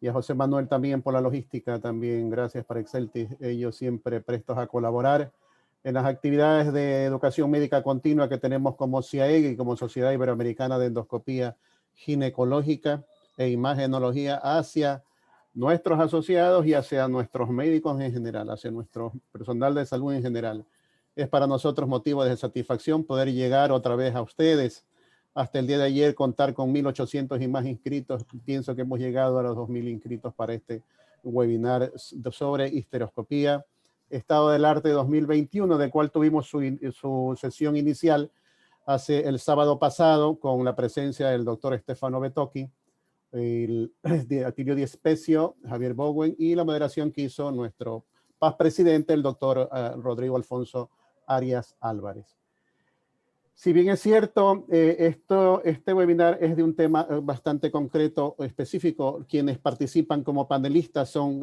y a José Manuel también por la logística, también gracias para Exceltis, ellos siempre prestos a colaborar en las actividades de educación médica continua que tenemos como CIAEG y como Sociedad Iberoamericana de Endoscopía Ginecológica e Imagenología hacia nuestros asociados y hacia nuestros médicos en general, hacia nuestro personal de salud en general. Es para nosotros motivo de satisfacción poder llegar otra vez a ustedes. Hasta el día de ayer contar con 1.800 y más inscritos. Pienso que hemos llegado a los 2.000 inscritos para este webinar sobre histeroscopía, estado del arte 2021, del cual tuvimos su sesión inicial hace el sábado pasado con la presencia del doctor Stefano Betocchi, el Atilio Di Spezio, Javier Bowen y la moderación que hizo nuestro paz presidente, el doctor Rodrigo Alfonso Arias Álvarez. Si bien es cierto, este webinar es de un tema bastante concreto, específico. Quienes participan como panelistas son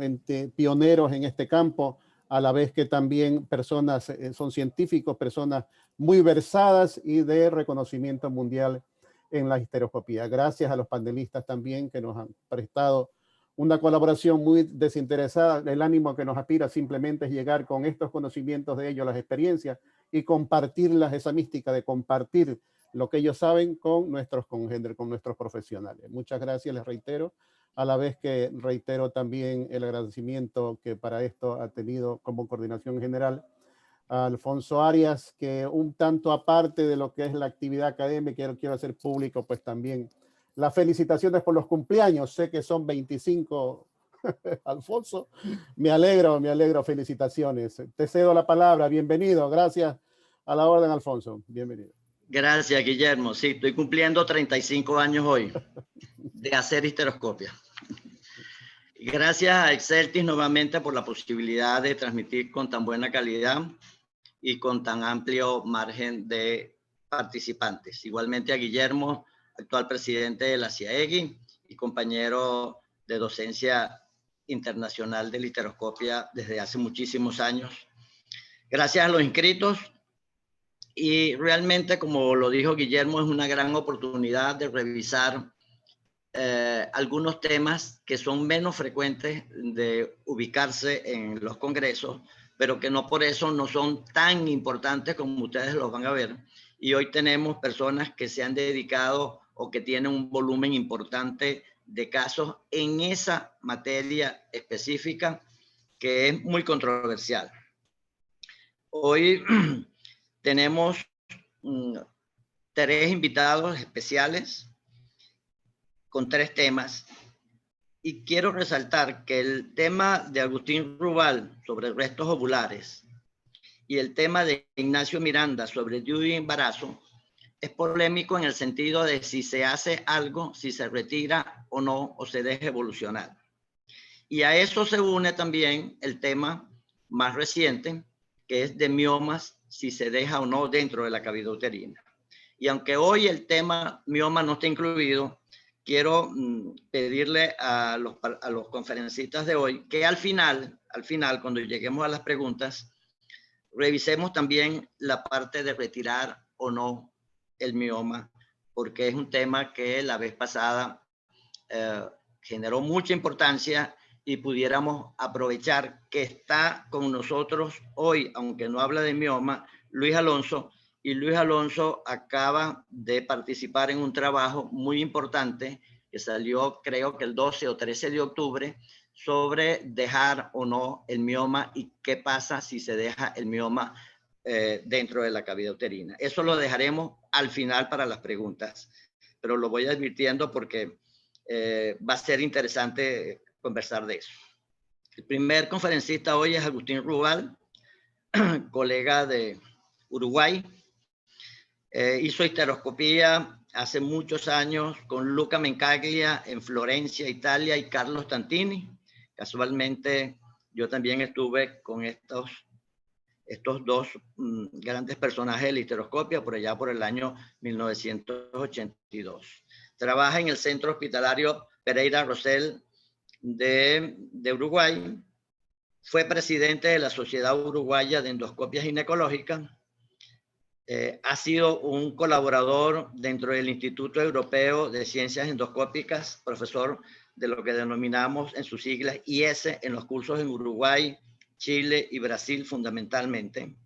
pioneros en este campo, a la vez que también personas, son científicos, personas muy versadas y de reconocimiento mundial en la histeroscopía. Gracias a los panelistas también que nos han prestado una colaboración muy desinteresada. El ánimo que nos aspira simplemente es llegar con estos conocimientos de ellos, las experiencias, y compartirlas, esa mística de compartir lo que ellos saben con nuestros congéneres, con nuestros profesionales. Muchas gracias, les reitero, a la vez que reitero también el agradecimiento que para esto ha tenido como coordinación general a Alfonso Arias, que un tanto aparte de lo que es la actividad académica, quiero hacer público pues también las felicitaciones por los cumpleaños. Sé que son 25, Alfonso. Me alegro, felicitaciones. Te cedo la palabra, bienvenido, gracias a la orden, Alfonso, bienvenido. Gracias, Guillermo. Sí, estoy cumpliendo 35 años hoy de hacer histeroscopia. Gracias a Exceltis nuevamente por la posibilidad de transmitir con tan buena calidad y con tan amplio margen de participantes. Igualmente a Guillermo, actual presidente de la CIAEG y compañero de docencia internacional de histeroscopia desde hace muchísimos años. Gracias a los inscritos y realmente, como lo dijo Guillermo, es una gran oportunidad de revisar algunos temas que son menos frecuentes de ubicarse en los congresos, pero que no por eso no son tan importantes como ustedes los van a ver. Y hoy tenemos personas que se han dedicado o que tienen un volumen importante de casos en esa materia específica que es muy controversial. Hoy tenemos 3 invitados especiales con 3 temas. Y quiero resaltar que el tema de Agustín Rubal sobre restos ovulares y el tema de Ignacio Miranda sobre DIU y embarazo es polémico en el sentido de si se hace algo, si se retira o no, o se deja evolucionar. Y a eso se une también el tema más reciente, que es de miomas, si se deja o no dentro de la cavidad uterina. Y aunque hoy el tema mioma no está incluido, quiero pedirle a los conferencistas de hoy que al final, cuando lleguemos a las preguntas, revisemos también la parte de retirar o no el mioma, porque es un tema que la vez pasada generó mucha importancia y pudiéramos aprovechar que está con nosotros hoy, aunque no habla de mioma, Luis Alonso. Y Luis Alonso acaba de participar en un trabajo muy importante que salió, creo que el 12 o 13 de octubre, sobre dejar o no el mioma y qué pasa si se deja el mioma dentro de la cavidad uterina. Eso lo dejaremos al final para las preguntas, pero lo voy advirtiendo porque va a ser interesante conversar de eso. El primer conferencista hoy es Agustín Rubal, colega de Uruguay. Hizo histeroscopía hace muchos años con Luca Mencaglia en Florencia, Italia, y Carlos Tantini. Casualmente yo también estuve con estos 2 grandes personajes de la histeroscopia por allá por el año 1982. Trabaja en el Centro Hospitalario Pereira Rosell de Uruguay. Fue presidente de la Sociedad Uruguaya de Endoscopia Ginecológica. Ha sido un colaborador dentro del Instituto Europeo de Ciencias Endoscópicas, profesor de lo que denominamos en sus siglas IS en los cursos en Uruguay, Chile y Brasil fundamentalmente.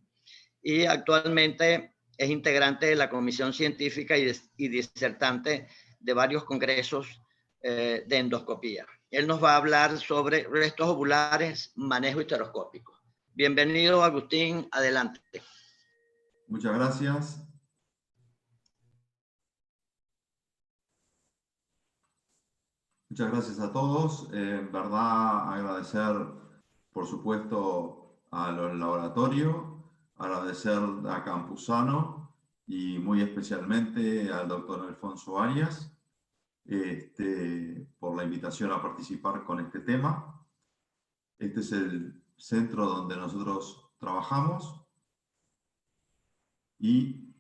Y actualmente es integrante de la Comisión Científica y disertante de varios congresos de endoscopía. Él nos va a hablar sobre restos ovulares, manejo histeroscópico. Bienvenido, Agustín, adelante. Muchas gracias. Muchas gracias a todos. En verdad, agradecer, por supuesto, al laboratorio, agradecer a Campuzano y muy especialmente al doctor Alfonso Arias por la invitación a participar con este tema. Este es el centro donde nosotros trabajamos y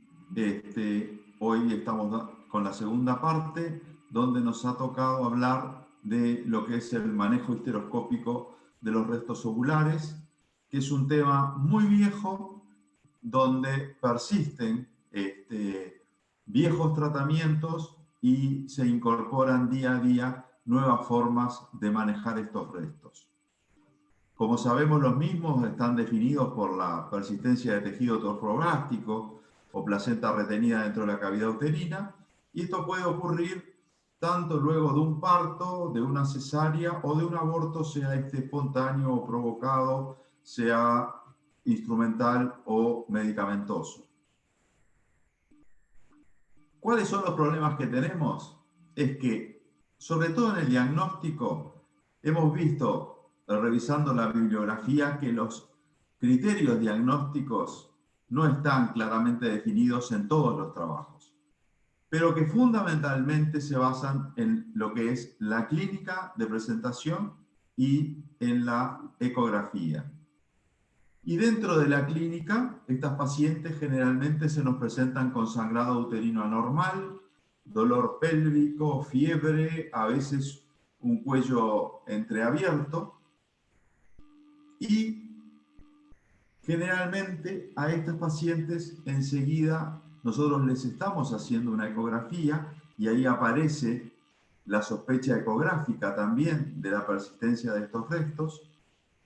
hoy estamos con la segunda parte, donde nos ha tocado hablar de lo que es el manejo histeroscópico de los restos ovulares, que es un tema muy viejo, donde persisten viejos tratamientos y se incorporan día a día nuevas formas de manejar estos restos. Como sabemos, los mismos están definidos por la persistencia de tejido trofoblástico o placenta retenida dentro de la cavidad uterina, y esto puede ocurrir tanto luego de un parto, de una cesárea o de un aborto, sea espontáneo o provocado, sea instrumental o medicamentoso. ¿Cuáles son los problemas que tenemos? Es que, sobre todo en el diagnóstico, hemos visto, revisando la bibliografía, que los criterios diagnósticos no están claramente definidos en todos los trabajos, pero que fundamentalmente se basan en lo que es la clínica de presentación y en la ecografía. Y dentro de la clínica, estas pacientes generalmente se nos presentan con sangrado uterino anormal, dolor pélvico, fiebre, a veces un cuello entreabierto. Y generalmente a estas pacientes enseguida nosotros les estamos haciendo una ecografía y ahí aparece la sospecha ecográfica también de la persistencia de estos restos,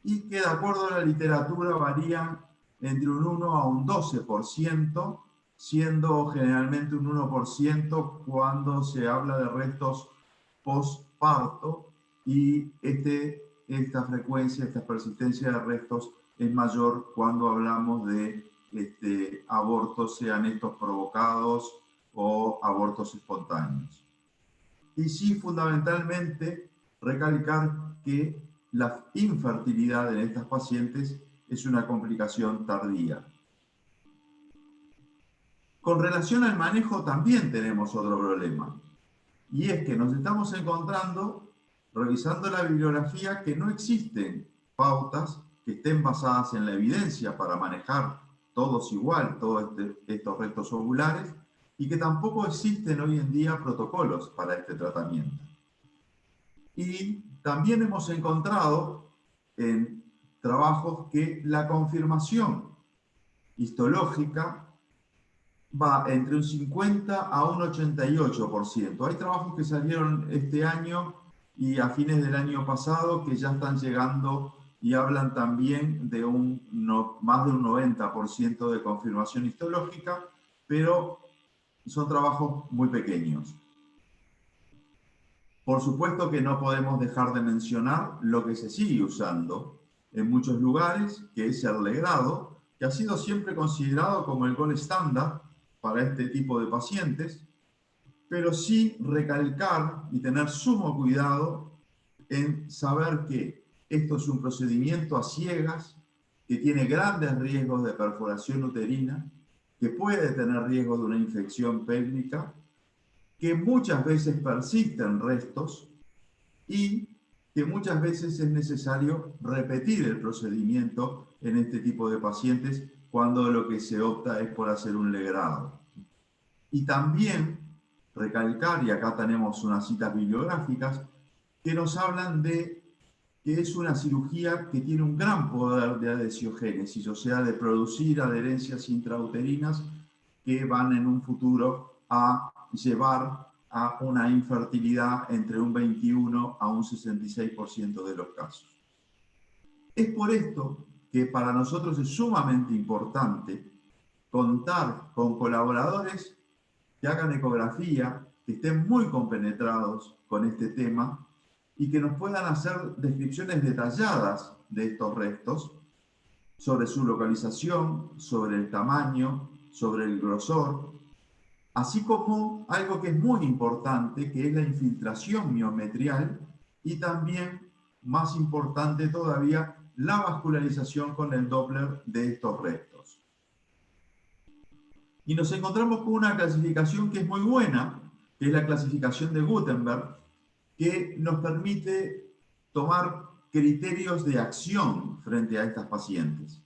y que de acuerdo a la literatura varían entre un 1 a un 12%, siendo generalmente un 1% cuando se habla de restos postparto, y esta frecuencia, esta persistencia de restos es mayor cuando hablamos de abortos, sean estos provocados o abortos espontáneos. Y sí, fundamentalmente, recalcar que la infertilidad en estas pacientes es una complicación tardía. Con relación al manejo también tenemos otro problema, y es que nos estamos encontrando, revisando la bibliografía, que no existen pautas que estén basadas en la evidencia para manejar todos igual, todos estos restos ovulares, y que tampoco existen hoy en día protocolos para este tratamiento. Y también hemos encontrado en trabajos que la confirmación histológica va entre un 50 a un 88%. Hay trabajos que salieron este año y a fines del año pasado que ya están llegando y hablan también de más de un 90% de confirmación histológica, pero son trabajos muy pequeños. Por supuesto que no podemos dejar de mencionar lo que se sigue usando en muchos lugares, que es el legrado, que ha sido siempre considerado como el gold estándar para este tipo de pacientes, pero sí recalcar y tener sumo cuidado en saber que esto es un procedimiento a ciegas, que tiene grandes riesgos de perforación uterina, que puede tener riesgo de una infección pélvica, que muchas veces persisten restos y que muchas veces es necesario repetir el procedimiento en este tipo de pacientes cuando lo que se opta es por hacer un legrado. Y también recalcar, y acá tenemos unas citas bibliográficas, que nos hablan de que es una cirugía que tiene un gran poder de adhesiogénesis, o sea, de producir adherencias intrauterinas que van en un futuro a llevar a una infertilidad entre un 21 a un 66% de los casos. Es por esto que para nosotros es sumamente importante contar con colaboradores que hagan ecografía, que estén muy compenetrados con este tema y que nos puedan hacer descripciones detalladas de estos restos sobre su localización, sobre el tamaño, sobre el grosor, así como algo que es muy importante, que es la infiltración miometrial y también, más importante todavía, la vascularización con el Doppler de estos restos. Y nos encontramos con una clasificación que es muy buena, que es la clasificación de Gutenberg, que nos permite tomar criterios de acción frente a estas pacientes.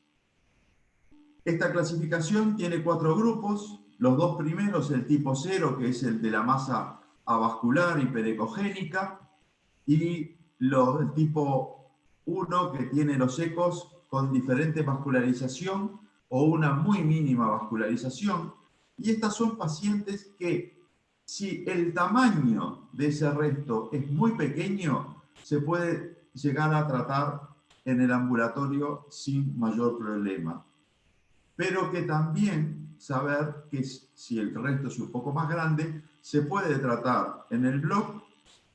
Esta clasificación tiene 4 grupos. Los 2 primeros, el tipo 0, que es el de la masa avascular hiperecogénica, y el tipo 1, que tiene los ecos con diferente vascularización o una muy mínima vascularización. Y estas son pacientes que, si el tamaño de ese resto es muy pequeño, se puede llegar a tratar en el ambulatorio sin mayor problema. Pero que también saber que si el resto es un poco más grande, se puede tratar en el bloc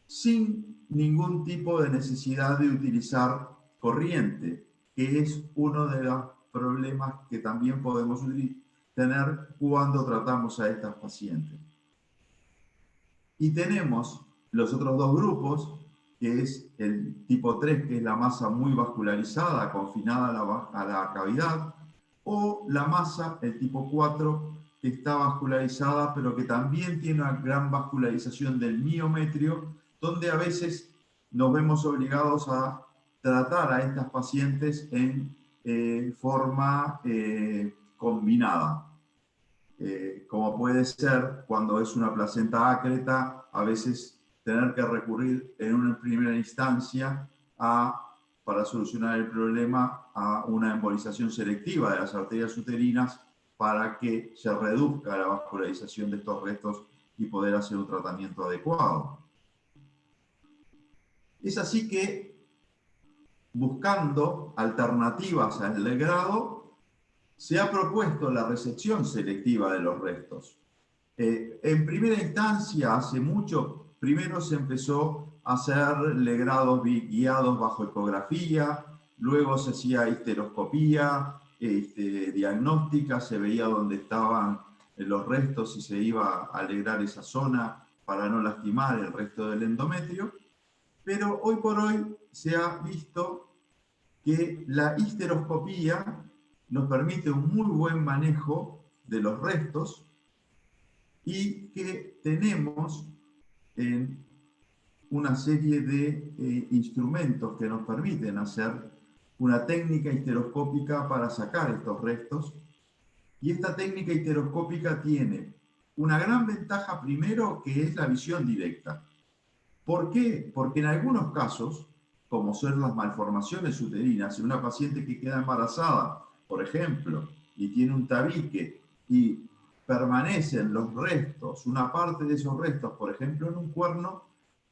sin ningún tipo de necesidad de utilizar corriente, que es uno de los problemas que también podemos tener cuando tratamos a estas pacientes. Y tenemos los otros 2 grupos, que es el tipo 3, que es la masa muy vascularizada, confinada a la cavidad, o la masa, el tipo 4, que está vascularizada, pero que también tiene una gran vascularización del miometrio, donde a veces nos vemos obligados a tratar a estas pacientes en forma combinada. Como puede ser cuando es una placenta ácreta, a veces tener que recurrir en una primera instancia para solucionar el problema a una embolización selectiva de las arterias uterinas para que se reduzca la vascularización de estos restos y poder hacer un tratamiento adecuado. Es así que, buscando alternativas al legrado, se ha propuesto la resección selectiva de los restos. En primera instancia, hace mucho, primero se empezó a hacer legrados guiados bajo ecografía, luego se hacía histeroscopía diagnóstica, se veía dónde estaban los restos y se iba a legrar esa zona para no lastimar el resto del endometrio. Pero hoy por hoy se ha visto que la histeroscopía nos permite un muy buen manejo de los restos y que tenemos una serie de instrumentos que nos permiten hacer una técnica histeroscópica para sacar estos restos. Y esta técnica histeroscópica tiene una gran ventaja primero, que es la visión directa. ¿Por qué? Porque en algunos casos, como son las malformaciones uterinas, en una paciente que queda embarazada, por ejemplo, y tiene un tabique y permanecen los restos, una parte de esos restos, por ejemplo, en un cuerno,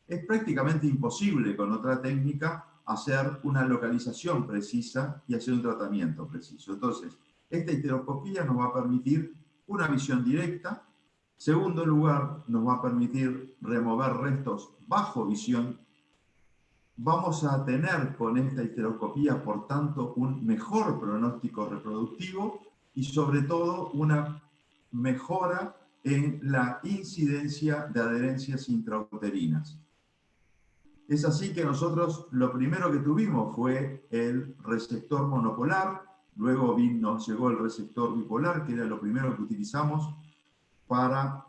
es prácticamente imposible con otra técnica hacer una localización precisa y hacer un tratamiento preciso. Entonces, esta histeroscopía nos va a permitir una visión directa. Segundo lugar, nos va a permitir remover restos bajo visión. Vamos a tener con esta histeroscopía, por tanto, un mejor pronóstico reproductivo y sobre todo una mejora en la incidencia de adherencias intrauterinas. Es así que nosotros lo primero que tuvimos fue el resector monopolar, luego nos llegó el resector bipolar, que era lo primero que utilizamos para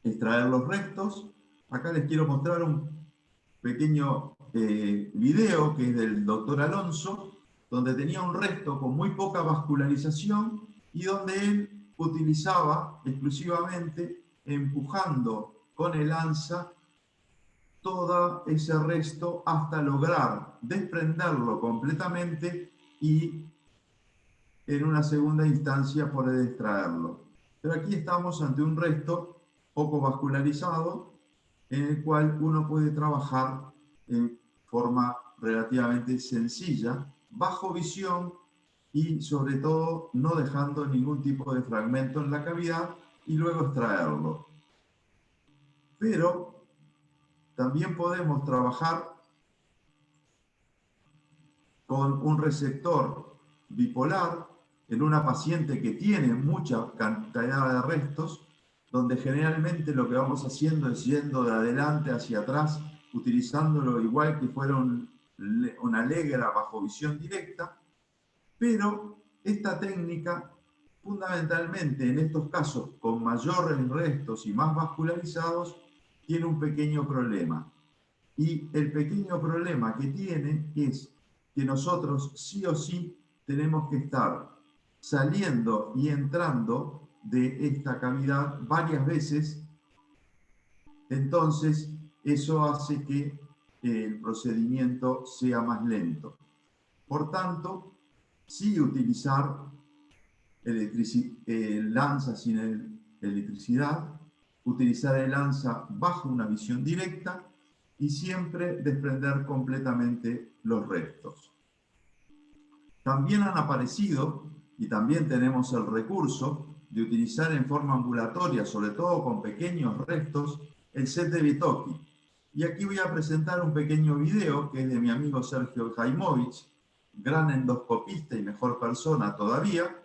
extraer los restos. Acá les quiero mostrar un pequeño video que es del doctor Alonso, donde tenía un resto con muy poca vascularización y donde él utilizaba exclusivamente, empujando con el ansa, todo ese resto hasta lograr desprenderlo completamente y en una segunda instancia poder extraerlo. Pero aquí estamos ante un resto poco vascularizado en el cual uno puede trabajar en forma relativamente sencilla, bajo visión y sobre todo no dejando ningún tipo de fragmento en la cavidad y luego extraerlo. Pero también podemos trabajar con un receptor bipolar en una paciente que tiene mucha cantidad de restos, donde generalmente lo que vamos haciendo es yendo de adelante hacia atrás, utilizándolo igual que fuera una Legra bajo visión directa, pero esta técnica, fundamentalmente en estos casos con mayores restos y más vascularizados, tiene un pequeño problema. Y el pequeño problema que tiene es que nosotros sí o sí tenemos que estar saliendo y entrando de esta cavidad varias veces. Entonces, eso hace que el procedimiento sea más lento. Por tanto, sí utilizar lanza sin electricidad, utilizar el lanza bajo una visión directa y siempre desprender completamente los restos. También han aparecido, y también tenemos el recurso de utilizar en forma ambulatoria, sobre todo con pequeños restos, el set de Bitoki. Y aquí voy a presentar un pequeño video que es de mi amigo Sergio Jaimovich, gran endoscopista y mejor persona todavía,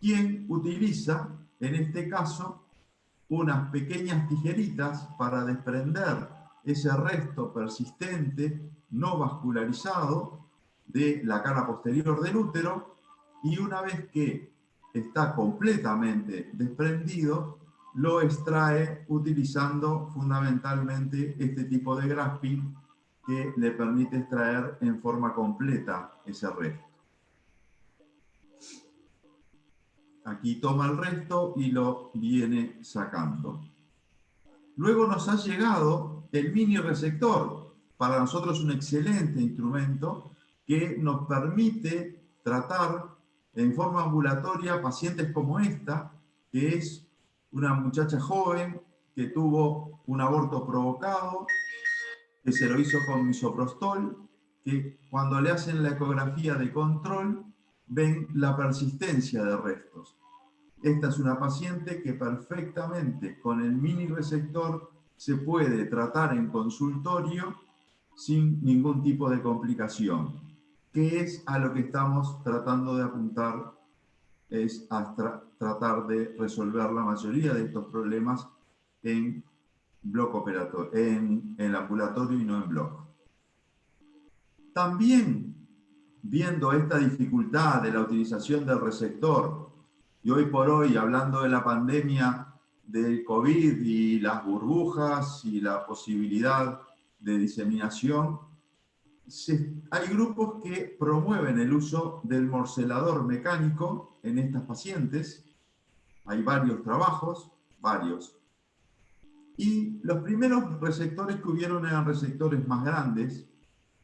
quien utiliza, en este caso, unas pequeñas tijeritas para desprender ese resto persistente, no vascularizado, de la cara posterior del útero, y una vez que está completamente desprendido, lo extrae utilizando fundamentalmente este tipo de grasping que le permite extraer en forma completa ese resto. Aquí toma el resto y lo viene sacando. Luego nos ha llegado el mini resector, para nosotros un excelente instrumento que nos permite tratar en forma ambulatoria pacientes como esta, que es una muchacha joven que tuvo un aborto provocado, que se lo hizo con misoprostol, que cuando le hacen la ecografía de control ven la persistencia de restos. Esta es una paciente que perfectamente con el mini resector se puede tratar en consultorio sin ningún tipo de complicación, que es a lo que estamos tratando de apuntar, es a tratar de resolver la mayoría de estos problemas en bloque operatorio, en el ambulatorio y no en bloque. También, viendo esta dificultad de la utilización del resector, y hoy por hoy, hablando de la pandemia del COVID y las burbujas y la posibilidad de diseminación, hay grupos que promueven el uso del morcelador mecánico en estas pacientes. Hay varios trabajos, varios. Y los primeros receptores que hubieron eran receptores más grandes,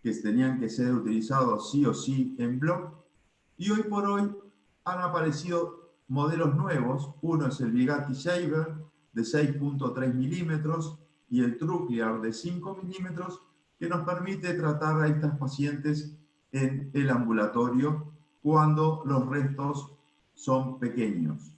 que tenían que ser utilizados sí o sí en bloque. Y hoy por hoy han aparecido modelos nuevos. Uno es el Bugatti Shaver de 6.3 milímetros y el Truclear de 5 milímetros, que nos permite tratar a estas pacientes en el ambulatorio cuando los restos son pequeños.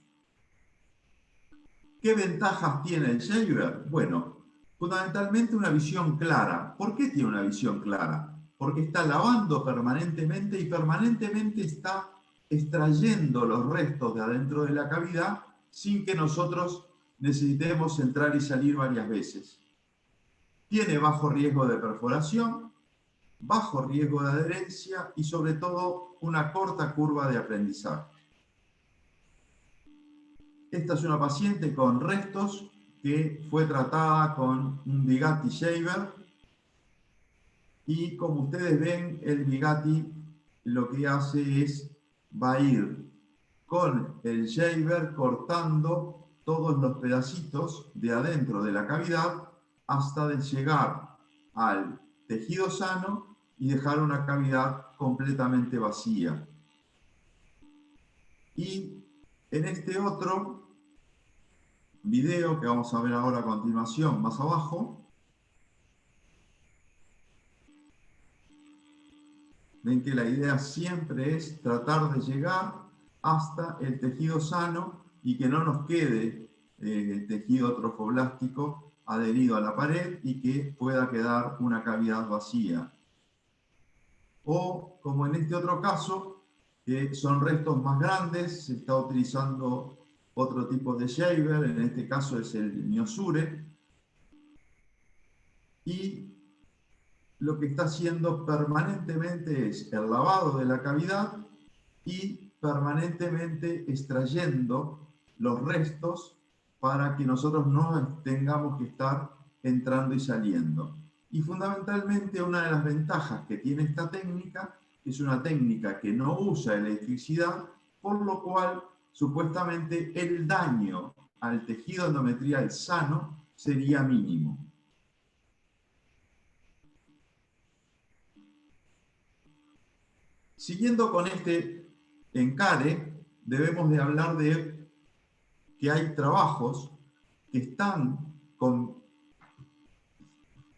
¿Qué ventajas tiene el Shaver? Bueno, fundamentalmente una visión clara. ¿Por qué tiene una visión clara? Porque está lavando permanentemente y permanentemente está extrayendo los restos de adentro de la cavidad sin que nosotros necesitemos entrar y salir varias veces. Tiene bajo riesgo de perforación, bajo riesgo de adherencia y sobre todo una corta curva de aprendizaje. Esta es una paciente con restos que fue tratada con un Bugatti Shaver y como ustedes ven, el Bugatti lo que hace es, va a ir con el Shaver cortando todos los pedacitos de adentro de la cavidad hasta de llegar al tejido sano y dejar una cavidad completamente vacía. Y en este otro video que vamos a ver ahora a continuación, más abajo, Ven que la idea siempre es tratar de llegar hasta el tejido sano y que no nos quede tejido trofoblástico adherido a la pared y que pueda quedar una cavidad vacía. O, como en este otro caso, que son restos más grandes, se está utilizando otro tipo de shaver, en este caso es el Miosure, y lo que está haciendo permanentemente es el lavado de la cavidad y permanentemente extrayendo los restos para que nosotros no tengamos que estar entrando y saliendo. Y fundamentalmente una de las ventajas que tiene esta técnica es una técnica que no usa electricidad, por lo cual supuestamente el daño al tejido endometrial sano sería mínimo. Siguiendo con este encare, debemos de hablar de que hay trabajos que están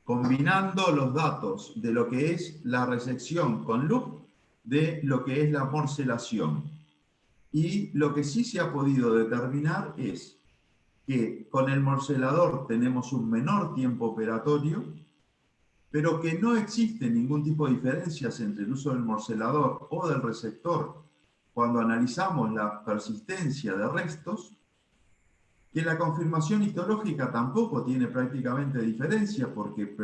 combinando los datos de lo que es la resección con loop de lo que es la morcelación. Y lo que sí se ha podido determinar es que con el morcelador tenemos un menor tiempo operatorio, pero que no existe ningún tipo de diferencias entre el uso del morcelador o del resector cuando analizamos la persistencia de restos, que la confirmación histológica tampoco tiene prácticamente diferencia porque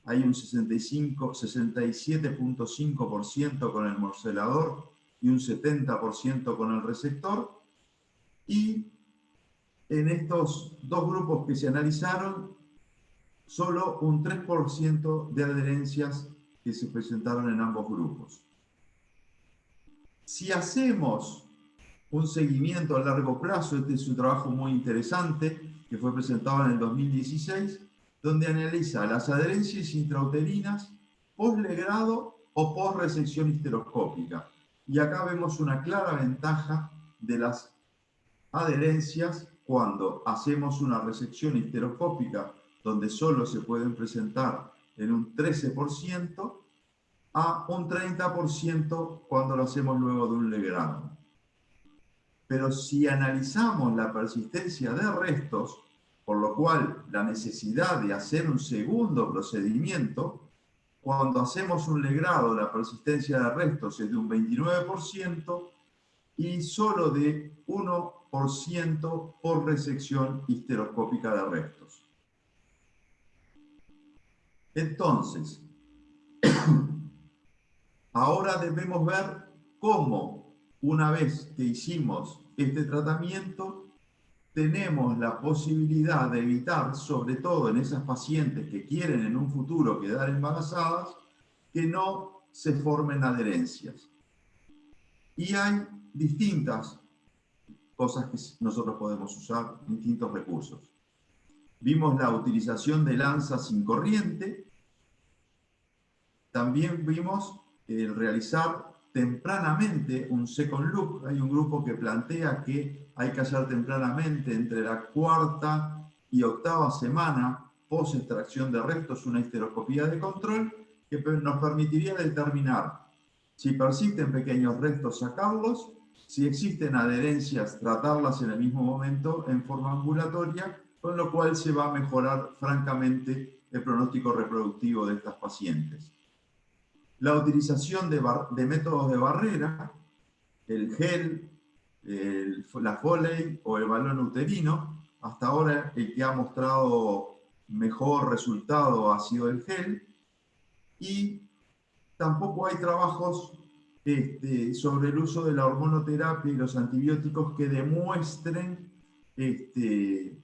hay un 67.5% con el morcelador y un 70% con el resector, y en estos dos grupos que se analizaron, solo un 3% de adherencias que se presentaron en ambos grupos. Si hacemos un seguimiento a largo plazo, este es un trabajo muy interesante que fue presentado en el 2016, donde analiza las adherencias intrauterinas post-legrado o post-resección histeroscópica. Y acá vemos una clara ventaja de las adherencias cuando hacemos una resección histeroscópica donde solo se pueden presentar en un 13%, a un 30% cuando lo hacemos luego de un legrado. Pero si analizamos la persistencia de restos, por lo cual la necesidad de hacer un segundo procedimiento, cuando hacemos un legrado la persistencia de restos es de un 29% y solo de 1% por resección histeroscópica de restos. Entonces, ahora debemos ver cómo, una vez que hicimos este tratamiento, tenemos la posibilidad de evitar, sobre todo en esas pacientes que quieren en un futuro quedar embarazadas, que no se formen adherencias. Y hay distintas cosas que nosotros podemos usar, distintos recursos. Vimos la utilización de lanza sin corriente. También vimos el realizar tempranamente un second look. Hay un grupo que plantea que hay que hacer tempranamente entre la 4ª y 8ª semana post extracción de restos una histeroscopía de control que nos permitiría determinar si persisten pequeños restos, sacarlos, si existen adherencias, tratarlas en el mismo momento en forma ambulatoria, con lo cual se va a mejorar francamente el pronóstico reproductivo de estas pacientes. La utilización de métodos de barrera, el gel, la Foley o el balón uterino. Hasta ahora el que ha mostrado mejor resultado ha sido el gel. Y tampoco hay trabajos sobre el uso de la hormonoterapia y los antibióticos que demuestren que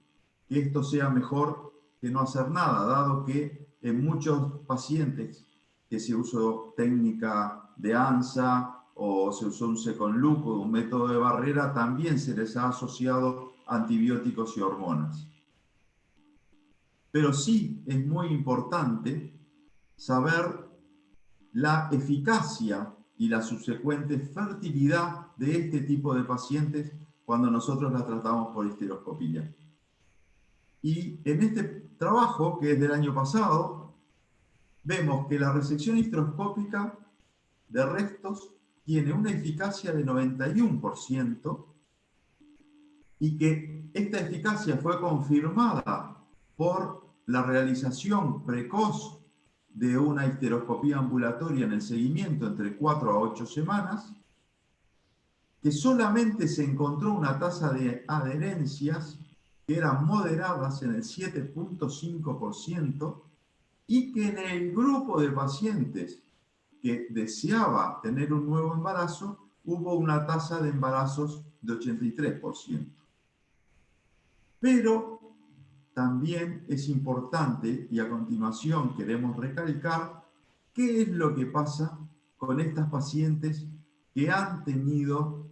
esto sea mejor que no hacer nada, dado que en muchos pacientes que se usó técnica de ANSA o se usó un second look o un método de barrera, también se les ha asociado antibióticos y hormonas. Pero sí es muy importante saber la eficacia y la subsecuente fertilidad de este tipo de pacientes cuando nosotros la tratamos por histeroscopía. Y en este trabajo, que es del año pasado, vemos que la resección histeroscópica de restos tiene una eficacia de 91% y que esta eficacia fue confirmada por la realización precoz de una histeroscopía ambulatoria en el seguimiento entre 4 a 8 semanas, que solamente se encontró una tasa de adherencias que eran moderadas en el 7.5% y que en el grupo de pacientes que deseaba tener un nuevo embarazo hubo una tasa de embarazos de 83%. Pero también es importante, y a continuación queremos recalcar, qué es lo que pasa con estas pacientes que han tenido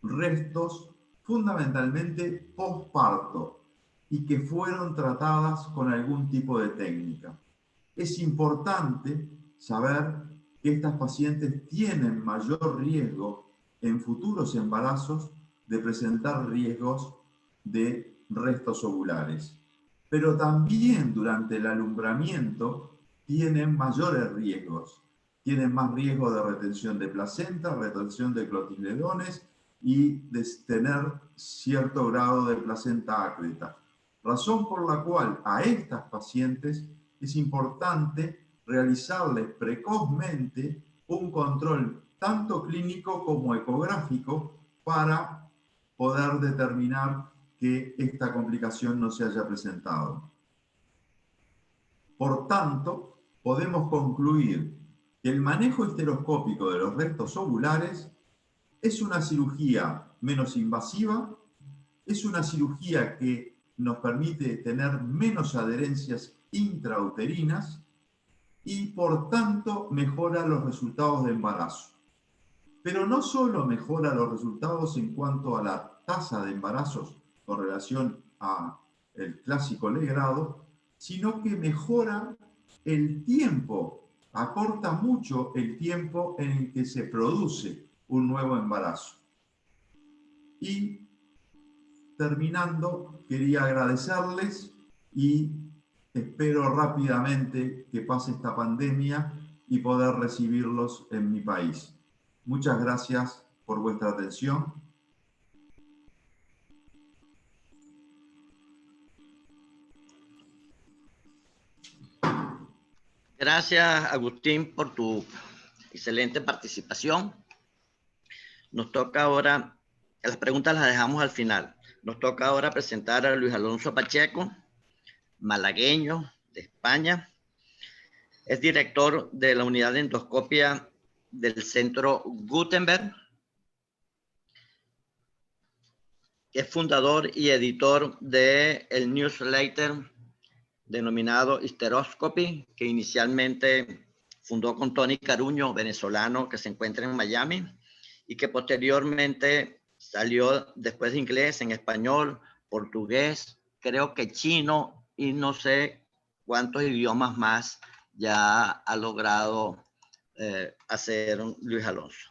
restos fundamentalmente posparto y que fueron tratadas con algún tipo de técnica. Es importante saber que estas pacientes tienen mayor riesgo en futuros embarazos de presentar riesgos de restos ovulares. Pero también durante el alumbramiento tienen mayores riesgos. Tienen más riesgo de retención de placenta, retención de clotiledones y de tener cierto grado de placenta ácreta. Razón por la cual a estas pacientes es importante realizarles precozmente un control tanto clínico como ecográfico para poder determinar que esta complicación no se haya presentado. Por tanto, podemos concluir que el manejo histeroscópico de los restos ovulares es una cirugía menos invasiva, es una cirugía que nos permite tener menos adherencias intrauterinas y por tanto mejora los resultados de embarazo. Pero no solo mejora los resultados en cuanto a la tasa de embarazos con relación al clásico legrado, sino que mejora el tiempo, acorta mucho el tiempo en el que se produce un nuevo embarazo. Y terminando, quería agradecerles y espero rápidamente que pase esta pandemia y poder recibirlos en mi país. Muchas gracias por vuestra atención. Gracias, Agustín, por tu excelente participación. Nos toca ahora, las preguntas las dejamos al final. Nos toca ahora presentar a Luis Alonso Pacheco, malagueño de España. Es director de la unidad de endoscopia del Centro Gutenberg. Es fundador y editor del newsletter denominado Hysteroscopy, que inicialmente fundó con Tony Caruño, venezolano que se encuentra en Miami, y que posteriormente salió después de inglés en español, portugués, creo que chino y no sé cuántos idiomas más ya ha logrado hacer Luis Alonso.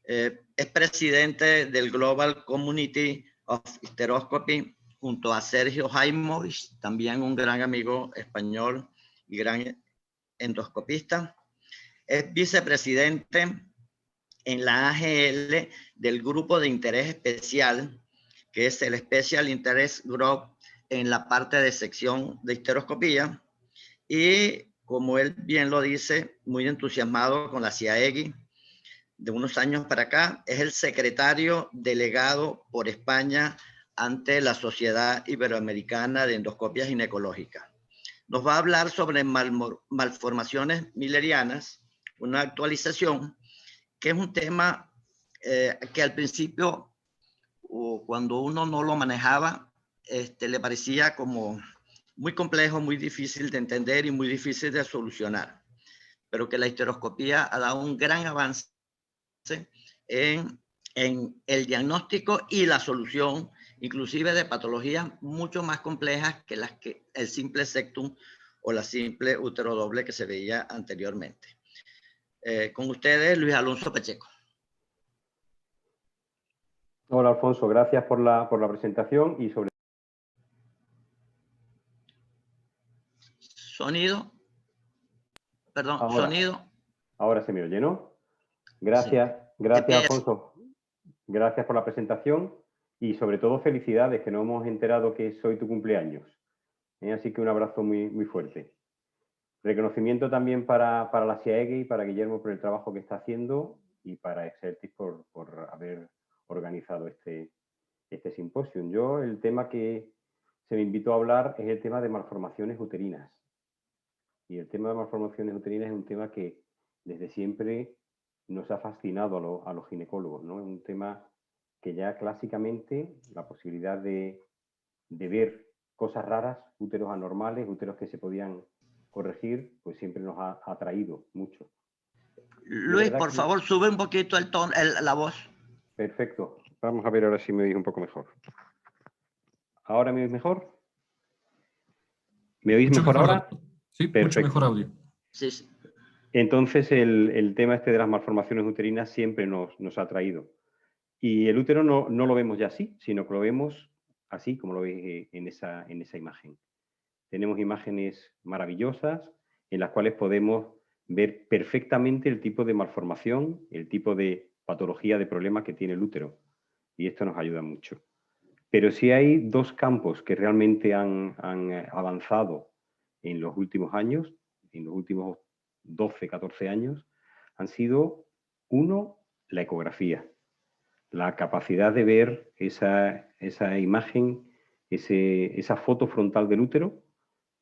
Es presidente del Global Community of Hysteroscopy junto a Sergio Jaimovich, también un gran amigo español y gran endoscopista. Es vicepresidente en la AGL del Grupo de Interés Especial, que es el Special Interest Group en la parte de sección de histeroscopía. Y como él bien lo dice, muy entusiasmado con la CIAEGI, de unos años para acá, es el secretario delegado por España ante la Sociedad Iberoamericana de Endoscopia Ginecológica. Nos va a hablar sobre malformaciones müllerianas, una actualización, que es un tema que al principio, cuando uno no lo manejaba, le parecía como muy complejo, muy difícil de entender y muy difícil de solucionar, pero que la histeroscopía ha dado un gran avance en el diagnóstico y la solución, inclusive de patologías mucho más complejas que las que el simple septum o la simple útero doble que se veía anteriormente. Con ustedes, Luis Alonso Pacheco. Hola, Alfonso, gracias por la presentación y sobre... Sonido. Perdón, Ahora, sonido. ahora se me oye, ¿no? Gracias, Sí. gracias, Alfonso. Gracias por la presentación y sobre todo felicidades, que nos hemos enterado que es hoy tu cumpleaños. Así que un abrazo muy, muy fuerte. Reconocimiento también para la CIAEGI y para Guillermo por el trabajo que está haciendo y para Exceltis por haber organizado este simposio. Yo, el tema que se me invitó a hablar es el tema de malformaciones uterinas. Y el tema de malformaciones uterinas es un tema que desde siempre nos ha fascinado a los ginecólogos, ¿no? Es un tema que ya clásicamente la posibilidad de ver cosas raras, úteros anormales, úteros que se podían corregir, pues siempre nos ha atraído mucho. Luis, por favor, sube un poquito el tono, la voz. Perfecto. Vamos a ver ahora si me oís un poco mejor. ¿Ahora me oís mejor? ¿Me oís mejor ahora? Sí, perfecto. Mucho mejor audio. Sí, sí. Entonces, el tema este de las malformaciones uterinas siempre nos ha atraído. Y el útero no lo vemos ya así, sino que lo vemos así, como lo veis en esa imagen. Tenemos imágenes maravillosas en las cuales podemos ver perfectamente el tipo de malformación, el tipo de patología, de problema que tiene el útero. Y esto nos ayuda mucho. Pero sí hay dos campos que realmente han avanzado en los últimos años, en los últimos 12, 14 años, han sido, uno, la ecografía. La capacidad de ver esa imagen, esa foto frontal del útero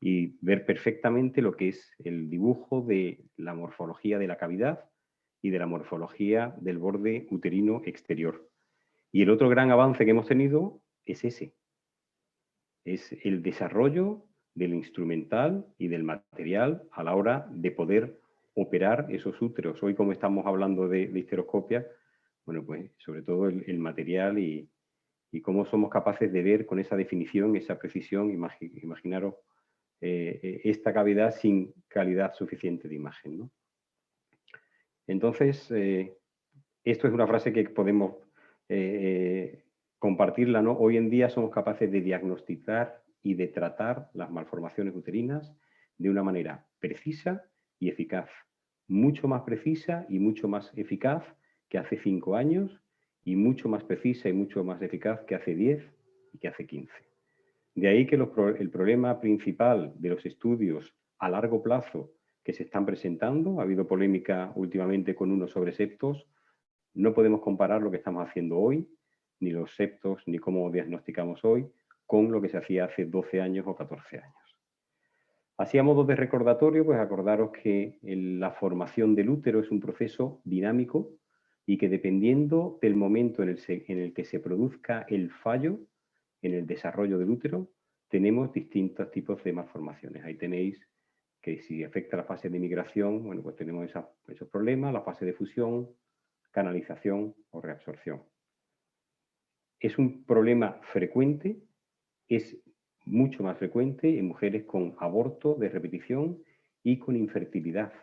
y ver perfectamente lo que es el dibujo de la morfología de la cavidad y de la morfología del borde uterino exterior. Y el otro gran avance que hemos tenido es ese. Es el desarrollo del instrumental y del material a la hora de poder operar esos úteros. Hoy, como estamos hablando de histeroscopia, bueno, pues sobre todo el material y cómo somos capaces de ver con esa definición, esa precisión, imaginaros esta cavidad sin calidad suficiente de imagen, ¿no? Entonces, esto es una frase que podemos compartirla, ¿no? Hoy en día somos capaces de diagnosticar y de tratar las malformaciones uterinas de una manera precisa y eficaz. Mucho más precisa y mucho más eficaz que hace 5 años y mucho más precisa y mucho más eficaz que hace 10 y que hace 15. De ahí que el problema principal de los estudios a largo plazo que se están presentando, ha habido polémica últimamente con unos sobre septos, no podemos comparar lo que estamos haciendo hoy, ni los septos, ni cómo diagnosticamos hoy, con lo que se hacía hace 12 años o 14 años. Así, a modo de recordatorio, pues acordaros que la formación del útero es un proceso dinámico y que dependiendo del momento en el que se produzca el fallo en el desarrollo del útero, tenemos distintos tipos de malformaciones. Ahí tenéis que si afecta la fase de migración, bueno, pues tenemos esos problemas, la fase de fusión, canalización o reabsorción. Es un problema frecuente, es mucho más frecuente en mujeres con aborto de repetición y con infertilidad,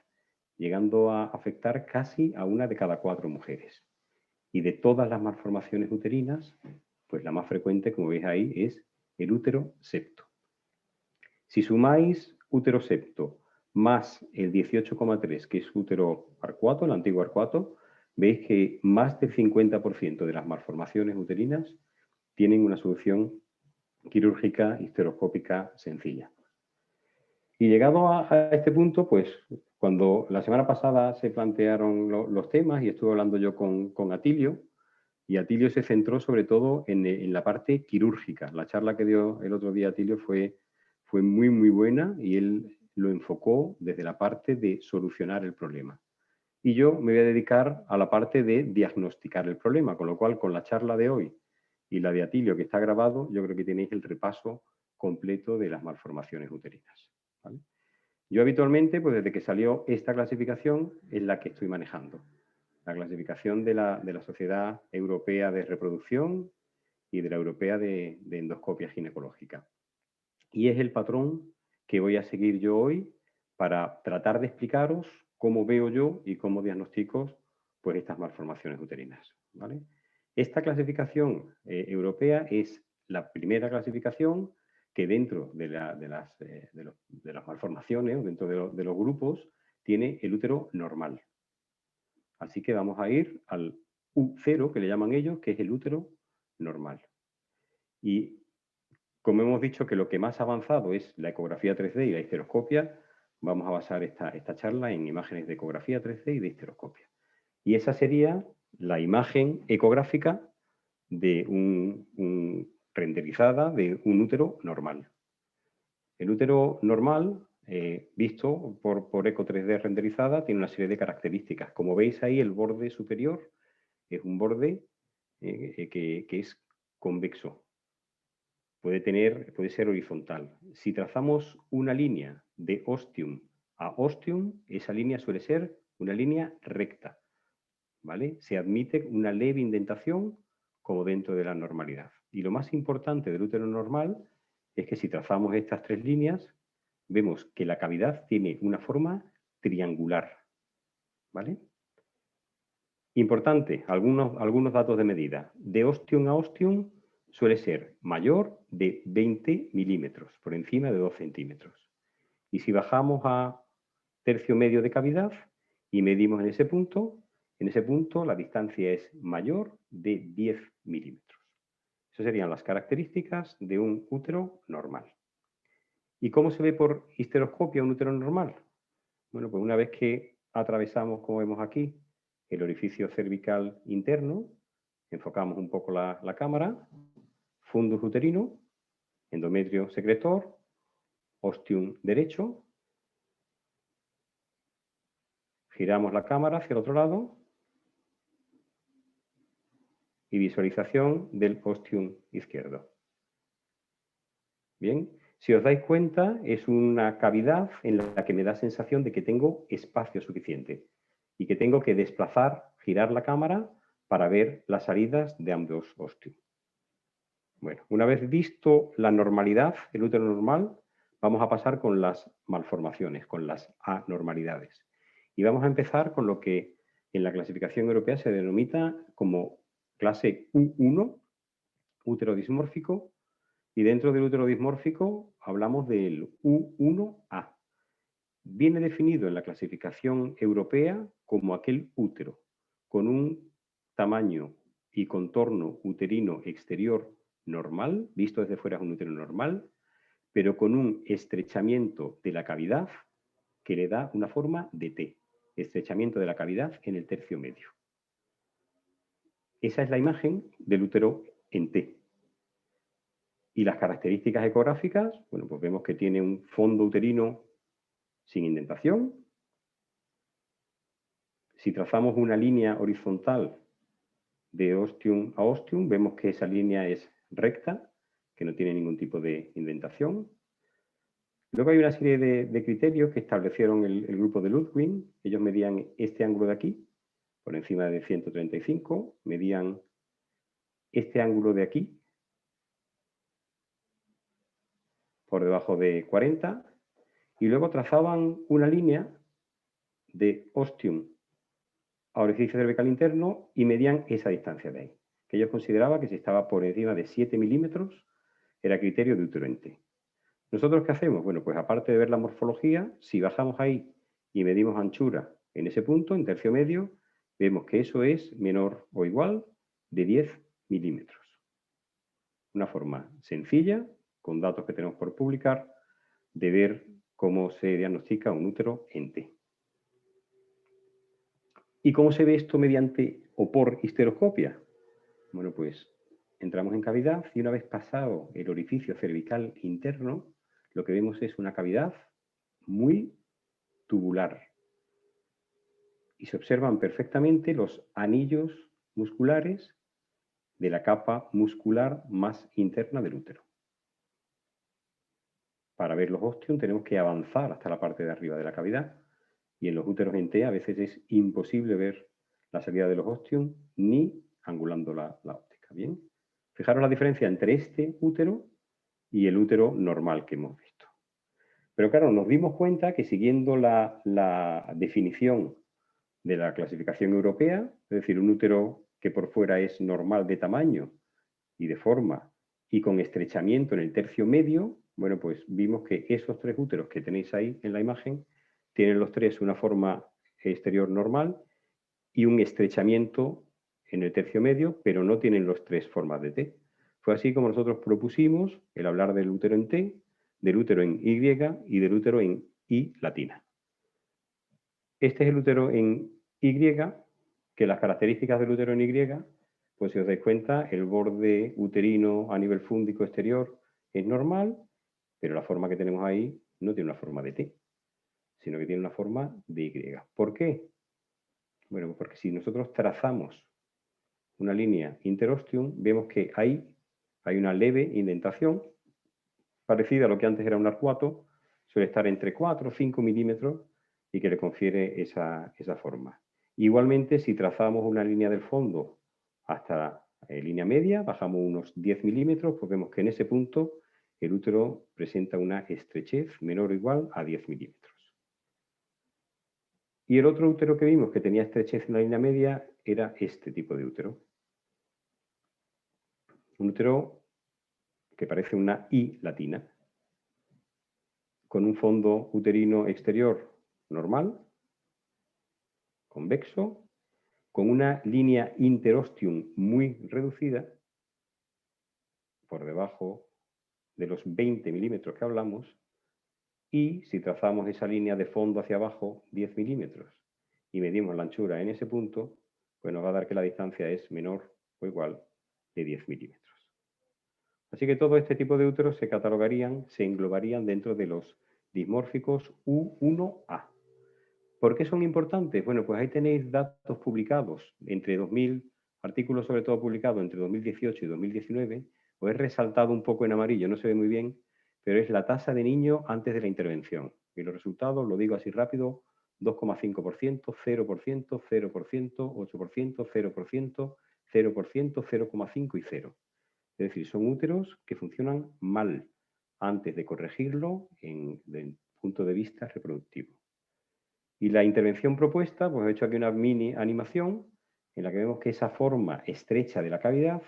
llegando a afectar casi a 1 de cada 4 mujeres. Y de todas las malformaciones uterinas, pues la más frecuente, como veis ahí, es el útero septo. Si sumáis útero septo más el 18,3, que es útero arcuato, el antiguo arcuato, veis que más del 50% de las malformaciones uterinas tienen una solución quirúrgica histeroscópica sencilla. Y llegado a este punto, pues cuando la semana pasada se plantearon los temas y estuve hablando yo con Atilio, y Atilio se centró sobre todo en la parte quirúrgica. La charla que dio el otro día Atilio fue muy, muy buena y él lo enfocó desde la parte de solucionar el problema. Y yo me voy a dedicar a la parte de diagnosticar el problema, con lo cual con la charla de hoy y la de Atilio que está grabado, yo creo que tenéis el repaso completo de las malformaciones uterinas, ¿vale? Yo habitualmente, pues desde que salió esta clasificación, es la que estoy manejando. La clasificación de la Sociedad Europea de Reproducción y de la Europea de Endoscopia Ginecológica. Y es el patrón que voy a seguir yo hoy para tratar de explicaros cómo veo yo y cómo diagnostico pues, estas malformaciones uterinas, ¿vale? Esta clasificación europea es la primera clasificación que dentro de las malformaciones, dentro de los grupos, tiene el útero normal. Así que vamos a ir al U0, que le llaman ellos, que es el útero normal. Y como hemos dicho que lo que más avanzado es la ecografía 3D y la histeroscopia, vamos a basar esta charla en imágenes de ecografía 3D y de histeroscopia. Y esa sería la imagen ecográfica de renderizada de un útero normal. El útero normal, visto por eco 3D renderizada, tiene una serie de características. Como veis ahí, el borde superior es un borde que es convexo. Puede ser horizontal. Si trazamos una línea de ostium a ostium, esa línea suele ser una línea recta, ¿vale? Se admite una leve indentación como dentro de la normalidad. Y lo más importante del útero normal es que si trazamos estas tres líneas, vemos que la cavidad tiene una forma triangular, ¿vale? Importante, algunos datos de medida. De ostium a ostium suele ser mayor de 20 milímetros, por encima de 2 centímetros. Y si bajamos a tercio medio de cavidad y medimos en ese punto la distancia es mayor de 10 milímetros. Esas serían las características de un útero normal. ¿Y cómo se ve por histeroscopia un útero normal? Bueno, pues una vez que atravesamos, como vemos aquí, el orificio cervical interno, enfocamos un poco la cámara, fundus uterino, endometrio secretor, ostium derecho, giramos la cámara hacia el otro lado y visualización del ostium izquierdo. Bien, si os dais cuenta, es una cavidad en la que me da sensación de que tengo espacio suficiente y que tengo que desplazar, girar la cámara para ver las salidas de ambos ostium. Bueno, una vez visto la normalidad, el útero normal, vamos a pasar con las malformaciones, con las anormalidades. Y vamos a empezar con lo que en la clasificación europea se denomina como clase U1, útero dismórfico, y dentro del útero dismórfico hablamos del U1A. Viene definido en la clasificación europea como aquel útero con un tamaño y contorno uterino exterior normal, visto desde fuera es un útero normal, pero con un estrechamiento de la cavidad que le da una forma de T, estrechamiento de la cavidad en el tercio medio. Esa es la imagen del útero en T. Y las características ecográficas, bueno, pues vemos que tiene un fondo uterino sin indentación. Si trazamos una línea horizontal de ostium a ostium, vemos que esa línea es recta, que no tiene ningún tipo de indentación. Luego hay una serie de criterios que establecieron el grupo de Ludwig. Ellos medían este ángulo de aquí, por encima de 135, medían este ángulo de aquí, por debajo de 40, y luego trazaban una línea de ostium a orificio cervical interno y medían esa distancia de ahí, que ellos consideraban que si estaba por encima de 7 milímetros era criterio de útero en T. ¿Nosotros qué hacemos? Bueno, pues aparte de ver la morfología, si bajamos ahí y medimos anchura en ese punto, en tercio medio, vemos que eso es menor o igual de 10 milímetros. Una forma sencilla, con datos que tenemos por publicar, de ver cómo se diagnostica un útero en T. ¿Y cómo se ve esto mediante o por histeroscopia? Bueno, pues entramos en cavidad y una vez pasado el orificio cervical interno, lo que vemos es una cavidad muy tubular. Y se observan perfectamente los anillos musculares de la capa muscular más interna del útero. Para ver los ostium tenemos que avanzar hasta la parte de arriba de la cavidad y en los úteros en T a veces es imposible ver la salida de los ostium ni angulando la óptica. ¿Bien? Fijaros la diferencia entre este útero y el útero normal que hemos visto. Pero claro, nos dimos cuenta que siguiendo la definición de la clasificación europea, es decir, un útero que por fuera es normal de tamaño y de forma y con estrechamiento en el tercio medio, bueno, pues vimos que esos tres úteros que tenéis ahí en la imagen tienen los tres una forma exterior normal y un estrechamiento en el tercio medio, pero no tienen las tres formas de T. Fue así como nosotros propusimos el hablar del útero en T, del útero en Y y del útero en I latina. Este es el útero en Y, que las características del útero en Y, pues si os dais cuenta, el borde uterino a nivel fúndico exterior es normal, pero la forma que tenemos ahí no tiene una forma de T, sino que tiene una forma de Y. ¿Por qué? Bueno, pues porque si nosotros trazamos una línea interostium, vemos que ahí hay una leve indentación, parecida a lo que antes era un arcuato, suele estar entre 4 o 5 milímetros y que le confiere esa forma. Igualmente, si trazamos una línea del fondo hasta la línea media, bajamos unos 10 milímetros, pues vemos que en ese punto el útero presenta una estrechez menor o igual a 10 milímetros. Y el otro útero que vimos que tenía estrechez en la línea media era este tipo de útero. Un útero que parece una I latina, con un fondo uterino exterior normal, convexo, con una línea interostium muy reducida, por debajo de los 20 milímetros que hablamos, y si trazamos esa línea de fondo hacia abajo, 10 milímetros, y medimos la anchura en ese punto, pues nos va a dar que la distancia es menor o igual de 10 milímetros. Así que todo este tipo de úteros se catalogarían, se englobarían dentro de los dismórficos U1A. ¿Por qué son importantes? Bueno, pues ahí tenéis datos publicados entre 2000, artículos sobre todo publicados entre 2018 y 2019. Os he resaltado un poco en amarillo, no se ve muy bien, pero es la tasa de niños antes de la intervención. Y los resultados, lo digo así rápido, 2,5%, 0%, 0%, 8%, 0%, 0%, 0,5 y 0. Es decir, son úteros que funcionan mal antes de corregirlo desde el punto de vista reproductivo. Y la intervención propuesta, pues he hecho aquí una mini animación en la que vemos que esa forma estrecha de la cavidad,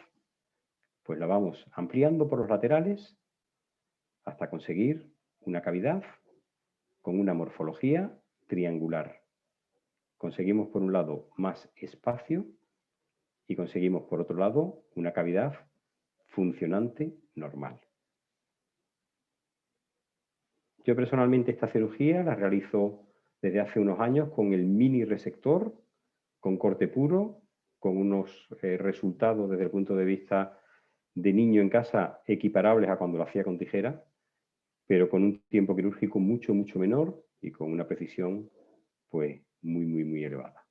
pues la vamos ampliando por los laterales hasta conseguir una cavidad con una morfología triangular. Conseguimos por un lado más espacio y conseguimos por otro lado una cavidad funcionante normal. Yo personalmente esta cirugía la realizo desde hace unos años con el mini resector, con corte puro, con unos resultados desde el punto de vista de niño en casa equiparables a cuando lo hacía con tijera, pero con un tiempo quirúrgico mucho, mucho menor y con una precisión pues muy elevada.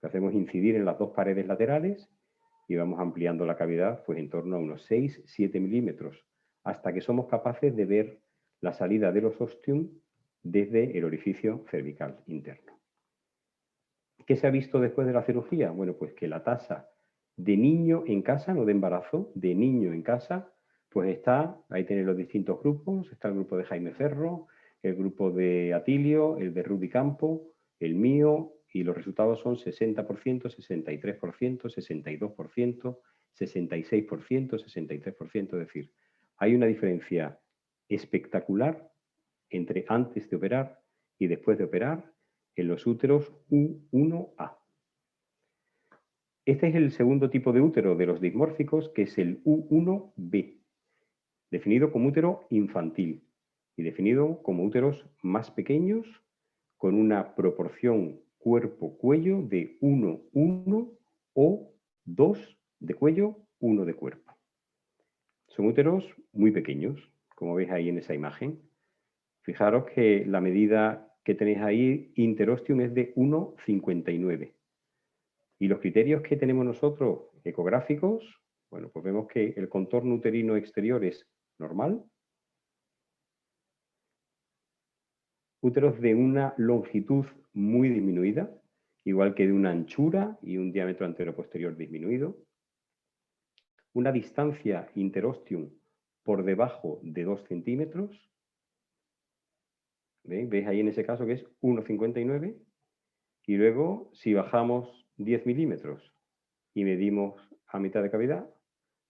Lo que hacemos es incidir en las dos paredes laterales y vamos ampliando la cavidad pues en torno a unos 6-7 milímetros, hasta que somos capaces de ver la salida de los ostium desde el orificio cervical interno. ¿Qué se ha visto después de la cirugía? Bueno, pues que la tasa de niño en casa, no de embarazo, de niño en casa, pues está, ahí tenéis los distintos grupos, está el grupo de Jaime Ferro, el grupo de Atilio, el de Rudy Campo, el mío, y los resultados son 60%, 63%, 62%, 66%, 63%, es decir, hay una diferencia espectacular entre antes de operar y después de operar en los úteros U1A. Este es el segundo tipo de útero de los dismórficos, que es el U1B, definido como útero infantil y definido como úteros más pequeños con una proporción cuerpo-cuello de 1-1 o 2 de cuello, 1 de cuerpo. Son úteros muy pequeños, como veis ahí en esa imagen. Fijaros que la medida que tenéis ahí, interostium, es de 1,59. Y los criterios que tenemos nosotros ecográficos, bueno, pues vemos que el contorno uterino exterior es normal. Úteros de una longitud muy disminuida, igual que de una anchura y un diámetro antero-posterior disminuido. Una distancia interostium por debajo de 2 centímetros. ¿Veis ahí en ese caso que es 1,59? Y luego, si bajamos 10 milímetros y medimos a mitad de cavidad,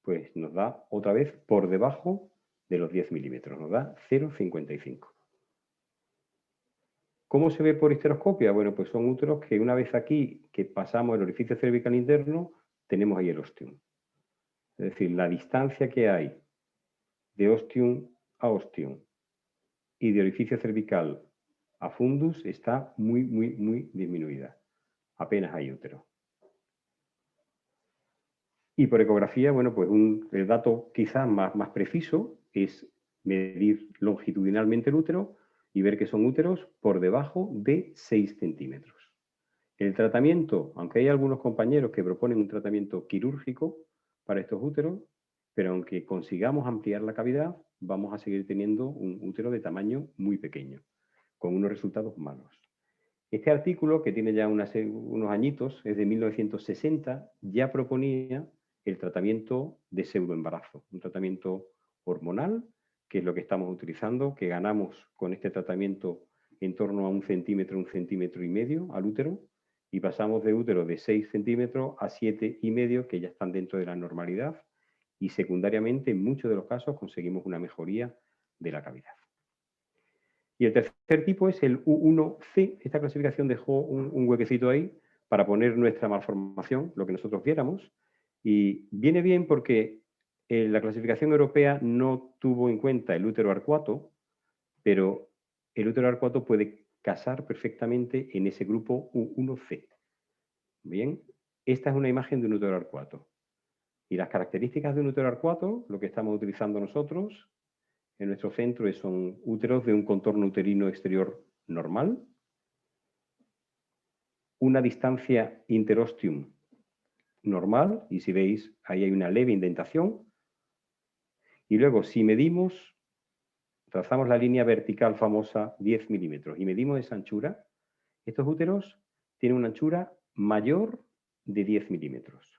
pues nos da otra vez por debajo de los 10 milímetros, nos da 0,55. ¿Cómo se ve por histeroscopia? Bueno, pues son úteros que una vez aquí que pasamos el orificio cervical interno, tenemos ahí el ostium. Es decir, la distancia que hay de ostium a ostium y de orificio cervical a fundus está muy, muy, muy disminuida. Apenas hay útero. Y por ecografía, bueno, pues el dato quizás más preciso es medir longitudinalmente el útero y ver que son úteros por debajo de 6 centímetros. El tratamiento, aunque hay algunos compañeros que proponen un tratamiento quirúrgico para estos úteros, pero aunque consigamos ampliar la cavidad, vamos a seguir teniendo un útero de tamaño muy pequeño, con unos resultados malos. Este artículo, que tiene ya unos añitos, es de 1960, ya proponía el tratamiento de pseudoembarazo, un tratamiento hormonal, que es lo que estamos utilizando, que ganamos con este tratamiento en torno a 1 centímetro, 1,5 centímetros al útero, y pasamos de útero de 6 centímetros a 7,5, que ya están dentro de la normalidad, y secundariamente, en muchos de los casos, conseguimos una mejoría de la cavidad. Y el tercer tipo es el U1C. Esta clasificación dejó un huequecito ahí para poner nuestra malformación, lo que nosotros viéramos. Y viene bien porque la clasificación europea no tuvo en cuenta el útero arcuato, pero el útero arcuato puede casar perfectamente en ese grupo U1C. Bien, esta es una imagen de un útero arcuato. Y las características de un útero arcuato, lo que estamos utilizando nosotros en nuestro centro, son úteros de un contorno uterino exterior normal, una distancia interostium normal, y si veis, ahí hay una leve indentación. Y luego, si medimos, trazamos la línea vertical famosa 10 milímetros y medimos esa anchura, estos úteros tienen una anchura mayor de 10 milímetros.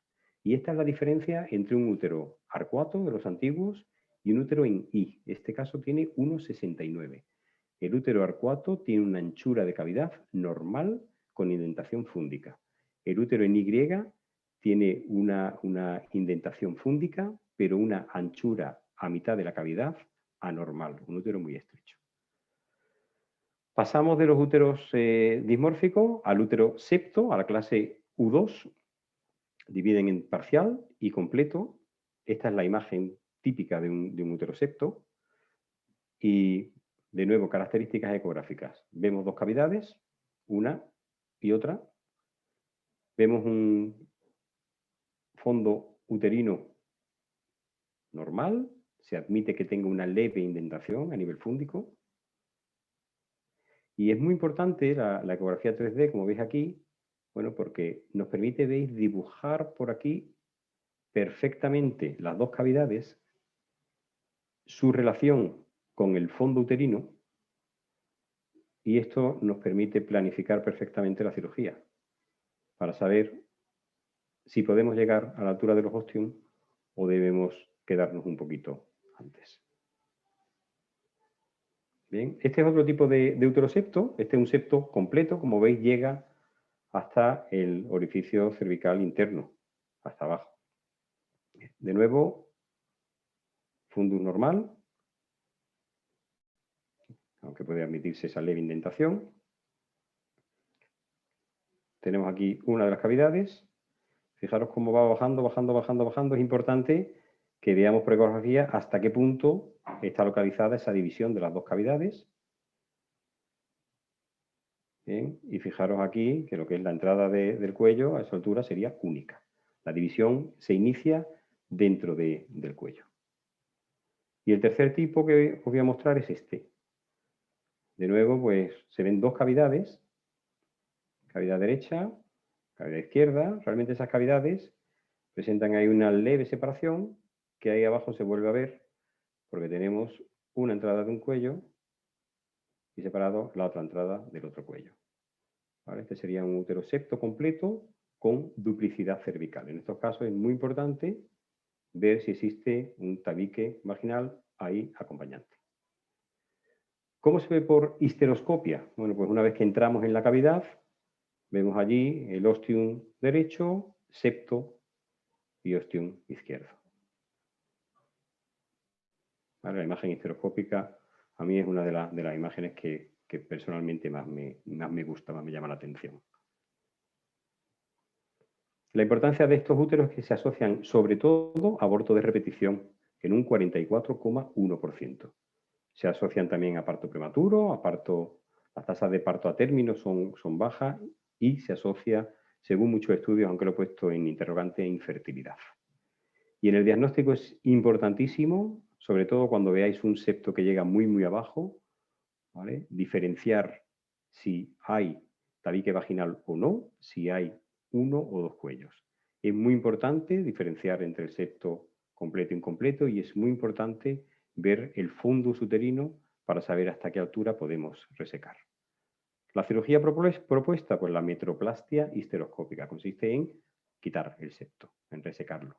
Y esta es la diferencia entre un útero arcuato de los antiguos y un útero en I. Este caso tiene 1,69. El útero arcuato tiene una anchura de cavidad normal con indentación fúndica. El útero en Y tiene una indentación fúndica, pero una anchura a mitad de la cavidad anormal, un útero muy estrecho. Pasamos de los úteros dismórficos al útero septo, a la clase U2, dividen en parcial y completo. Esta es la imagen típica de un útero septo. Y, de nuevo, características ecográficas. Vemos dos cavidades, una y otra. Vemos un fondo uterino normal. Se admite que tenga una leve indentación a nivel fúndico. Y es muy importante la ecografía 3D, como veis aquí, bueno, porque nos permite, veis, dibujar por aquí perfectamente las dos cavidades, su relación con el fondo uterino, y esto nos permite planificar perfectamente la cirugía, para saber si podemos llegar a la altura de los ostium o debemos quedarnos un poquito antes. Bien, este es otro tipo de uterosepto. Este es un septo completo, como veis, llega hasta el orificio cervical interno, hasta abajo. De nuevo, fundus normal, aunque puede admitirse esa leve indentación. Tenemos aquí una de las cavidades. Fijaros cómo va bajando, bajando, bajando, bajando. Es importante que veamos por ecografía hasta qué punto está localizada esa división de las dos cavidades. Bien, y fijaros aquí que lo que es la entrada del cuello a esa altura sería única. La división se inicia dentro del cuello. Y el tercer tipo que os voy a mostrar es este. De nuevo, pues se ven dos cavidades, cavidad derecha, cavidad izquierda. Realmente esas cavidades presentan ahí una leve separación que ahí abajo se vuelve a ver porque tenemos una entrada de un cuello y separado la otra entrada del otro cuello. ¿Vale? Este sería un uterosepto completo con duplicidad cervical. En estos casos es muy importante ver si existe un tabique vaginal ahí acompañante. ¿Cómo se ve por histeroscopia? Bueno, pues una vez que entramos en la cavidad, vemos allí el ostium derecho, septo y ostium izquierdo. ¿Vale? La imagen histeroscópica a mí es una de las imágenes que que personalmente más me gusta, más me llama la atención. La importancia de estos úteros es que se asocian sobre todo a aborto de repetición en un 44,1%. Se asocian también a parto prematuro, las tasas de parto a término son bajas y se asocia, según muchos estudios, aunque lo he puesto en interrogante, a infertilidad. Y en el diagnóstico es importantísimo, sobre todo cuando veáis un septo que llega muy, muy abajo, ¿vale? Diferenciar si hay tabique vaginal o no, si hay uno o dos cuellos. Es muy importante diferenciar entre el septo completo e incompleto y es muy importante ver el fundus uterino para saber hasta qué altura podemos resecar. La cirugía propuesta, pues la metroplastia histeroscópica, consiste en quitar el septo, en resecarlo.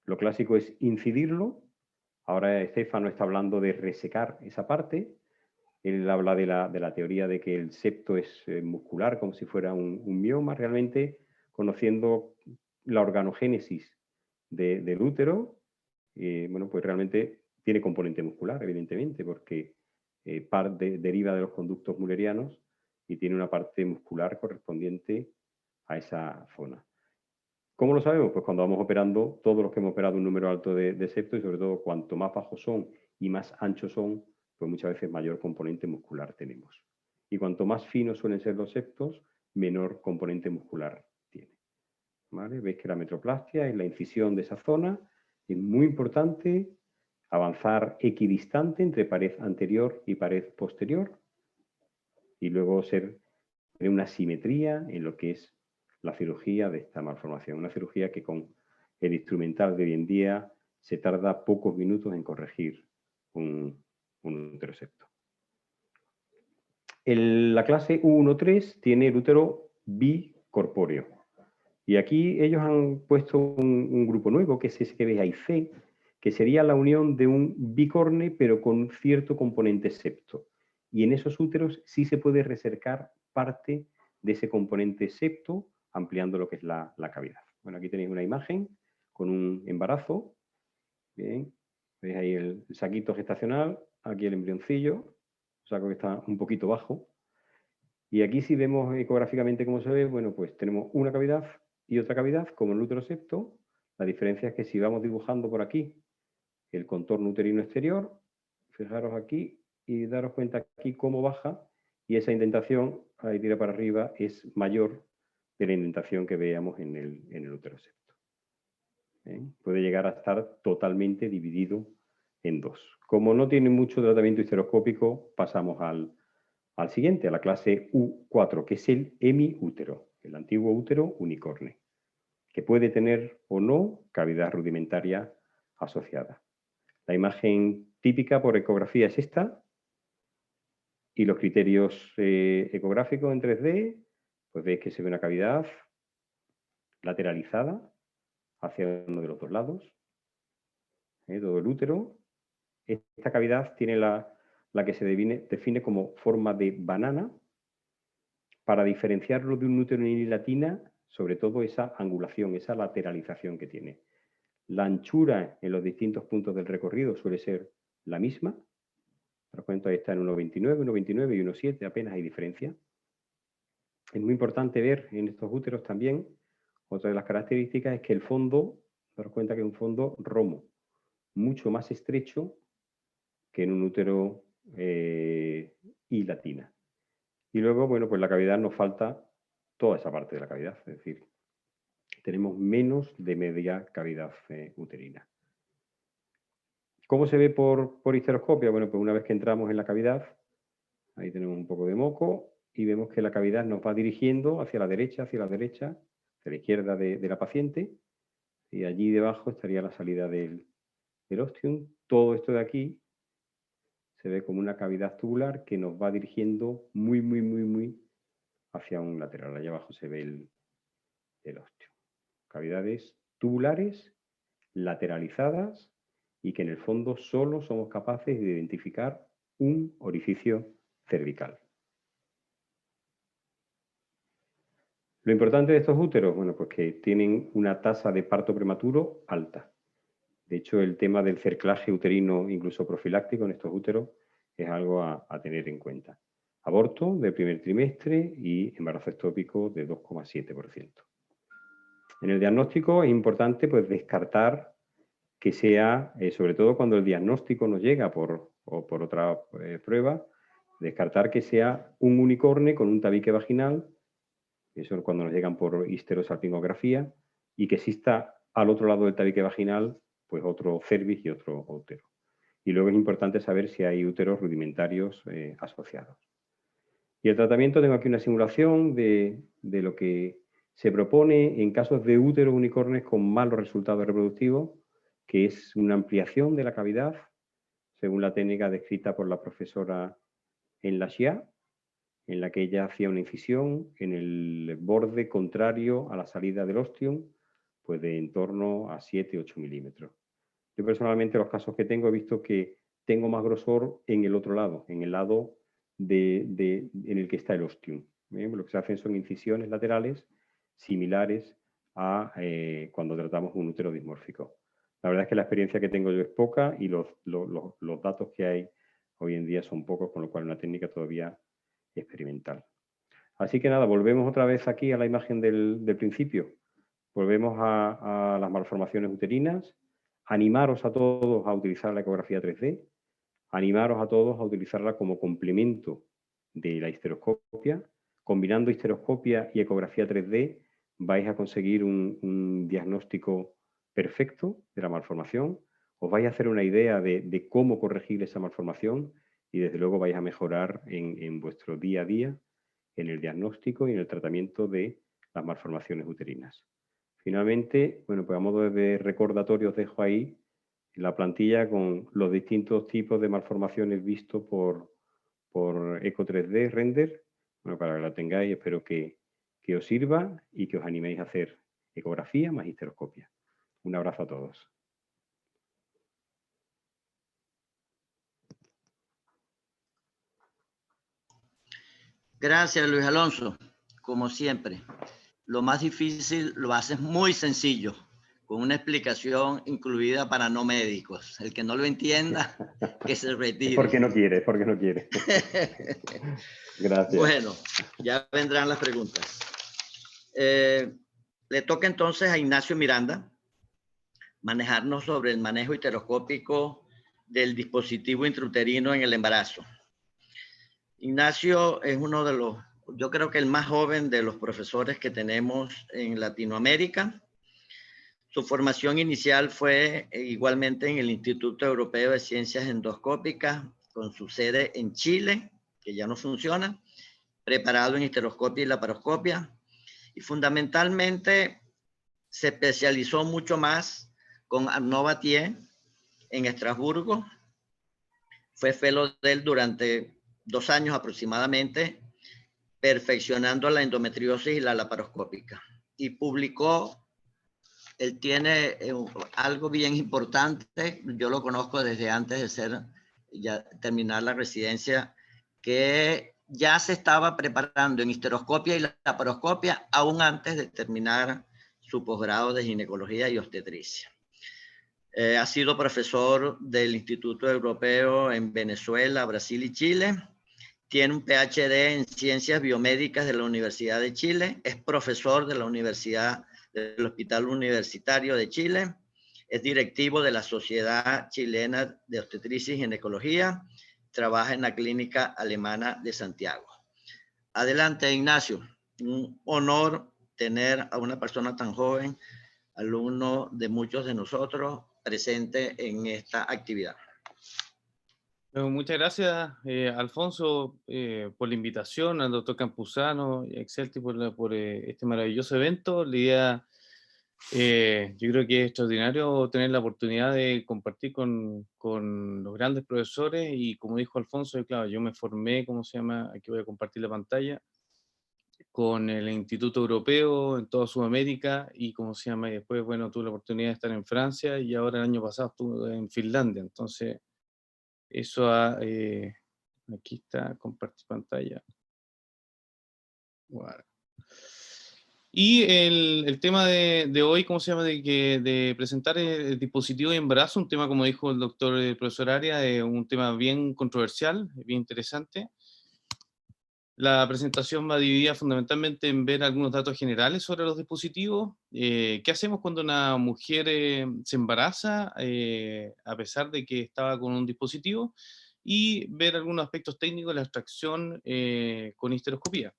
Lo clásico es incidirlo. Ahora Estefano está hablando de resecar esa parte. Él habla de la teoría de que el septo es muscular, como si fuera un mioma. Realmente, conociendo la organogénesis del útero, bueno, pues realmente tiene componente muscular, evidentemente, porque deriva de los conductos mullerianos y tiene una parte muscular correspondiente a esa zona. ¿Cómo lo sabemos? Pues cuando vamos operando, todos los que hemos operado un número alto de septos, y sobre todo cuanto más bajos son y más anchos son, pues muchas veces mayor componente muscular tenemos. Y cuanto más finos suelen ser los septos, menor componente muscular tiene. ¿Vale? Veis que la metroplastia es la incisión de esa zona. Es muy importante avanzar equidistante entre pared anterior y pared posterior y luego tener una simetría en lo que es la cirugía de esta malformación. Una cirugía que con el instrumental de hoy en día se tarda pocos minutos en corregir un uterosepto. La clase U1-3 tiene el útero bicorpóreo. Y aquí ellos han puesto un grupo nuevo, que es ese que veis ahí, C, que sería la unión de un bicorne, pero con cierto componente septo. Y en esos úteros sí se puede recercar parte de ese componente septo, ampliando lo que es la cavidad. Bueno, aquí tenéis una imagen con un embarazo. Bien, veis ahí el saquito gestacional, aquí el embrioncillo, el saco que está un poquito bajo. Y aquí si vemos ecográficamente cómo se ve, bueno, pues tenemos una cavidad y otra cavidad, como el útero septo. La diferencia es que si vamos dibujando por aquí el contorno uterino exterior, fijaros aquí y daros cuenta aquí cómo baja, y esa indentación, ahí tira para arriba, es mayor de la indentación que veíamos en el útero septo. Puede llegar a estar totalmente dividido en dos. Como no tiene mucho tratamiento histeroscópico, pasamos al siguiente, a la clase U4, que es el hemiútero, el antiguo útero unicorne, que puede tener o no cavidad rudimentaria asociada. La imagen típica por ecografía es esta, y los criterios ecográficos en 3D, pues veis que se ve una cavidad lateralizada hacia uno de los dos lados, todo el útero. Esta cavidad tiene la que se define como forma de banana. Para diferenciarlo de un útero en latina, sobre todo esa angulación, esa lateralización que tiene. La anchura en los distintos puntos del recorrido suele ser la misma. Por ejemplo, ahí está en 1,29, 1,29 y 1,7, apenas hay diferencia. Es muy importante ver en estos úteros también, otra de las características es que el fondo, daros cuenta que es un fondo romo, mucho más estrecho que en un útero y latina. Y luego, bueno, pues la cavidad nos falta toda esa parte de la cavidad, es decir, tenemos menos de media cavidad uterina. ¿Cómo se ve por histeroscopia? Bueno, pues una vez que entramos en la cavidad, ahí tenemos un poco de moco y vemos que la cavidad nos va dirigiendo hacia la derecha, hacia la izquierda de la paciente, y allí debajo estaría la salida del ostium. Todo esto de aquí se ve como una cavidad tubular que nos va dirigiendo muy, muy, muy, muy hacia un lateral. Allá abajo se ve el ostium. Cavidades tubulares, lateralizadas y que en el fondo solo somos capaces de identificar un orificio cervical. Lo importante de estos úteros, bueno, pues que tienen una tasa de parto prematuro alta. De hecho, el tema del cerclaje uterino, incluso profiláctico en estos úteros, es algo a tener en cuenta. aborto de primer trimestre y embarazo ectópico de 2,7%. En el diagnóstico es importante pues, descartar que sea, sobre todo cuando el diagnóstico nos llega por otra prueba, descartar que sea un unicornio con un tabique vaginal, eso es cuando nos llegan por histerosalpingografía, y que exista al otro lado del tabique vaginal pues otro cervix y otro útero. Y luego es importante saber si hay úteros rudimentarios asociados. Y el tratamiento, tengo aquí una simulación de lo que se propone en casos de úteros unicornes con malos resultados reproductivos, que es una ampliación de la cavidad, según la técnica descrita por la profesora en la XIA, en la que ella hacía una incisión en el borde contrario a la salida del ostium, pues de en torno a 7-8 milímetros. Yo personalmente, los casos que tengo, he visto que tengo más grosor en el otro lado, en el lado en el que está el ostium. Lo que se hacen son incisiones laterales similares a cuando tratamos un útero dismórfico. La verdad es que la experiencia que tengo yo es poca y los datos que hay hoy en día son pocos, con lo cual es una técnica todavía experimental. Así que nada, volvemos otra vez aquí a la imagen del principio. Volvemos a las malformaciones uterinas. Animaros a todos a utilizar la ecografía 3D. Animaros a todos a utilizarla como complemento de la histeroscopia. Combinando histeroscopia y ecografía 3D vais a conseguir un diagnóstico perfecto de la malformación. Os vais a hacer una idea de cómo corregir esa malformación y desde luego vais a mejorar en vuestro día a día en el diagnóstico y en el tratamiento de las malformaciones uterinas. Finalmente, bueno, pues a modo de recordatorio os dejo ahí la plantilla con los distintos tipos de malformaciones vistos por Eco 3D Render. Bueno, para que la tengáis, espero que os sirva y que os animéis a hacer ecografía más histeroscopia. Un abrazo a todos. Gracias, Luis Alonso. Como siempre, lo más difícil lo haces muy sencillo, con una explicación incluida para no médicos. El que no lo entienda, que se retire. Es porque no quiere, es porque no quiere. Gracias. Bueno, ya vendrán las preguntas. Le toca entonces a Ignacio Miranda manejarnos sobre el manejo histeroscópico del dispositivo intrauterino en el embarazo. Ignacio es uno de los, yo creo que el más joven de los profesores que tenemos en Latinoamérica. Su formación inicial fue igualmente en el Instituto Europeo de Ciencias Endoscópicas, con su sede en Chile, que ya no funciona, preparado en histeroscopia y laparoscopia, y fundamentalmente se especializó mucho más con Arnaud Battier en Estrasburgo. Fue fellow de él durante 2 años aproximadamente, perfeccionando la endometriosis y la laparoscópica. Y publicó, él tiene algo bien importante, yo lo conozco desde antes de terminar la residencia, que ya se estaba preparando en histeroscopia y laparoscopia aún antes de terminar su posgrado de ginecología y obstetricia. Ha sido profesor del Instituto Europeo en Venezuela, Brasil y Chile. Tiene un PhD en Ciencias Biomédicas de la Universidad de Chile. Es profesor de la Universidad del Hospital Universitario de Chile. Es directivo de la Sociedad Chilena de Obstetricia y Ginecología. Trabaja en la Clínica Alemana de Santiago. Adelante, Ignacio. Un honor tener a una persona tan joven, alumno de muchos de nosotros, presente en esta actividad. Muchas gracias, Alfonso, por la invitación, al doctor Campuzano y a Excelti por este maravilloso evento. La idea, yo creo que es extraordinario tener la oportunidad de compartir con los grandes profesores y como dijo Alfonso, claro, yo me formé, ¿cómo se llama? Aquí voy a compartir la pantalla, con el Instituto Europeo en toda Sudamérica y ¿cómo se llama? Y después, bueno, tuve la oportunidad de estar en Francia y ahora el año pasado estuve en Finlandia, entonces eso aquí está, compartir pantalla. Wow. Y el tema de hoy, ¿cómo se llama? De presentar el dispositivo de embarazo, un tema, como dijo el doctor, el profesor Arias, un tema bien controversial, bien interesante. La presentación va dividida fundamentalmente en ver algunos datos generales sobre los dispositivos. ¿Qué hacemos cuando una mujer se embaraza a pesar de que estaba con un dispositivo? Y ver algunos aspectos técnicos de la extracción con histeroscopía.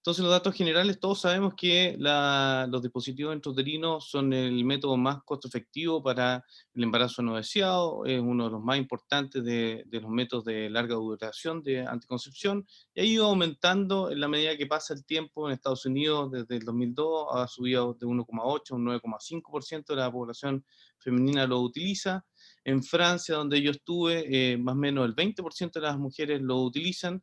Entonces, los datos generales, todos sabemos que los dispositivos intrauterinos son el método más costo efectivo para el embarazo no deseado, es uno de los más importantes de los métodos de larga duración de anticoncepción, y ha ido aumentando en la medida que pasa el tiempo. En Estados Unidos, desde el 2002, ha subido de 1,8 a un 9,5% de la población femenina lo utiliza. En Francia, donde yo estuve, más o menos el 20% de las mujeres lo utilizan,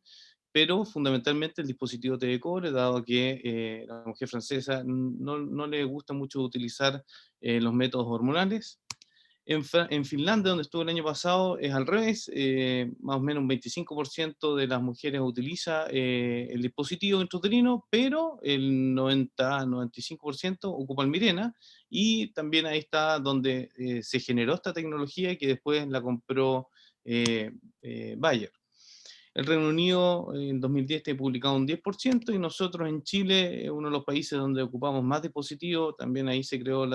pero fundamentalmente el dispositivo de cobre, dado que la mujer francesa no le gusta mucho utilizar los métodos hormonales. En Finlandia, donde estuve el año pasado, es al revés, más o menos un 25% de las mujeres utiliza el dispositivo intrauterino, pero el 90-95% ocupa el Mirena, y también ahí está donde se generó esta tecnología y que después la compró Bayer. El Reino Unido en 2010 tiene publicado un 10%, y nosotros en Chile, uno de los países donde ocupamos más dispositivos, también ahí se creó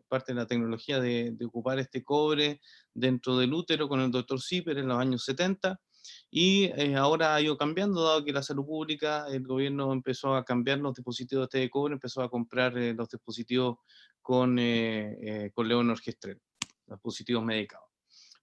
parte de la tecnología de ocupar este cobre dentro del útero con el Dr. Zipper en los años 70, y ahora ha ido cambiando, dado que la salud pública, el gobierno empezó a cambiar los dispositivos de cobre, empezó a comprar los dispositivos con levonorgestrel, los dispositivos medicados.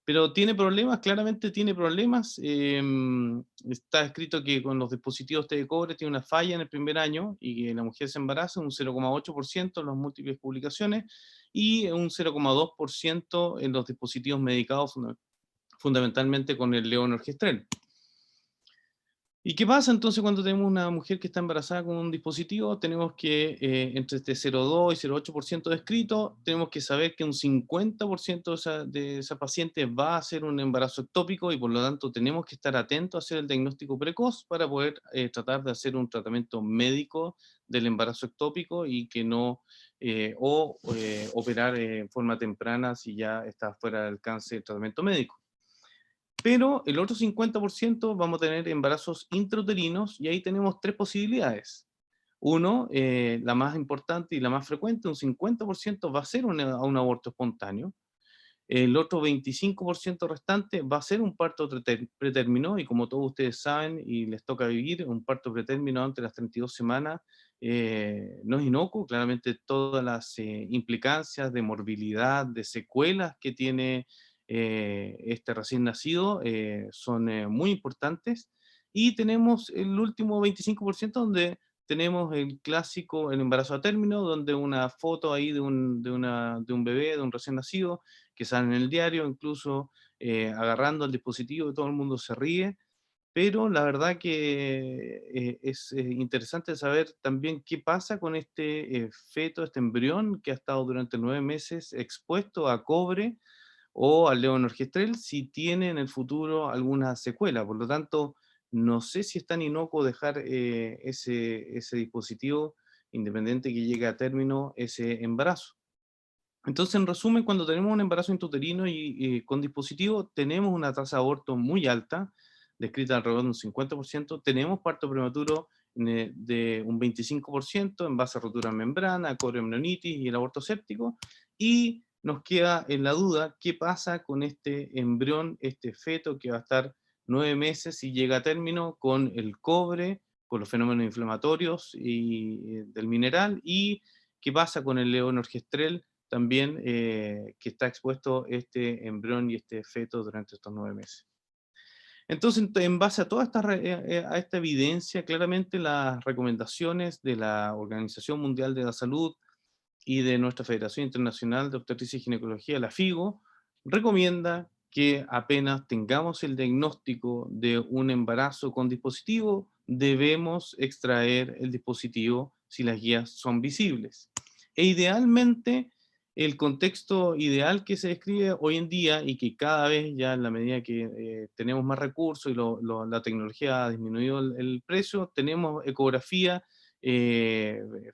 Pero tiene problemas, claramente tiene problemas. Está escrito que con los dispositivos de cobre tiene una falla en el primer año y que la mujer se embaraza, un 0,8% en las múltiples publicaciones, y un 0,2% en los dispositivos medicados, fundamentalmente con el levonorgestrel. ¿Y qué pasa entonces cuando tenemos una mujer que está embarazada con un dispositivo? Tenemos que, entre este 0,2 y 0,8% descrito, tenemos que saber que un 50% de esa paciente va a hacer un embarazo ectópico, y por lo tanto tenemos que estar atentos a hacer el diagnóstico precoz para poder tratar de hacer un tratamiento médico del embarazo ectópico y que no, operar en forma temprana si ya está fuera del alcance del tratamiento médico. Pero el otro 50% vamos a tener embarazos intrauterinos, y ahí tenemos tres posibilidades. Uno, la más importante y la más frecuente, un 50% va a ser un aborto espontáneo. El otro 25% restante va a ser un parto pretérmino, y como todos ustedes saben y les toca vivir, un parto pretérmino antes de las 32 semanas no es inocuo. Claramente todas las implicancias de morbilidad, de secuelas que tiene este recién nacido son muy importantes. Y tenemos el último 25% donde tenemos el clásico, el embarazo a término, donde una foto ahí de un bebé, de un recién nacido, que sale en el diario, incluso agarrando el dispositivo, y todo el mundo se ríe. Pero la verdad que es interesante saber también qué pasa con este feto, este embrión que ha estado durante 9 meses expuesto a cobre o al levonorgestrel, si tiene en el futuro alguna secuela. Por lo tanto, no sé si es tan inocuo dejar ese dispositivo, independiente que llegue a término ese embarazo. Entonces, en resumen, cuando tenemos un embarazo intrauterino y con dispositivo, tenemos una tasa de aborto muy alta, descrita alrededor de un 50%, tenemos parto prematuro de un 25% en base a rotura de membrana, corioamnionitis y el aborto séptico, y nos queda en la duda qué pasa con este embrión, este feto que va a estar 9 meses y llega a término con el cobre, con los fenómenos inflamatorios del mineral, y qué pasa con el levonorgestrel también, que está expuesto este embrión y este feto durante estos 9 meses. Entonces, en base a toda esta evidencia, claramente las recomendaciones de la Organización Mundial de la Salud y de nuestra Federación Internacional de Obstetricia y Ginecología, la FIGO, recomienda que apenas tengamos el diagnóstico de un embarazo con dispositivo, debemos extraer el dispositivo si las guías son visibles. E idealmente, el contexto ideal que se describe hoy en día, y que cada vez ya en la medida que tenemos más recursos y la tecnología ha disminuido el precio, tenemos ecografía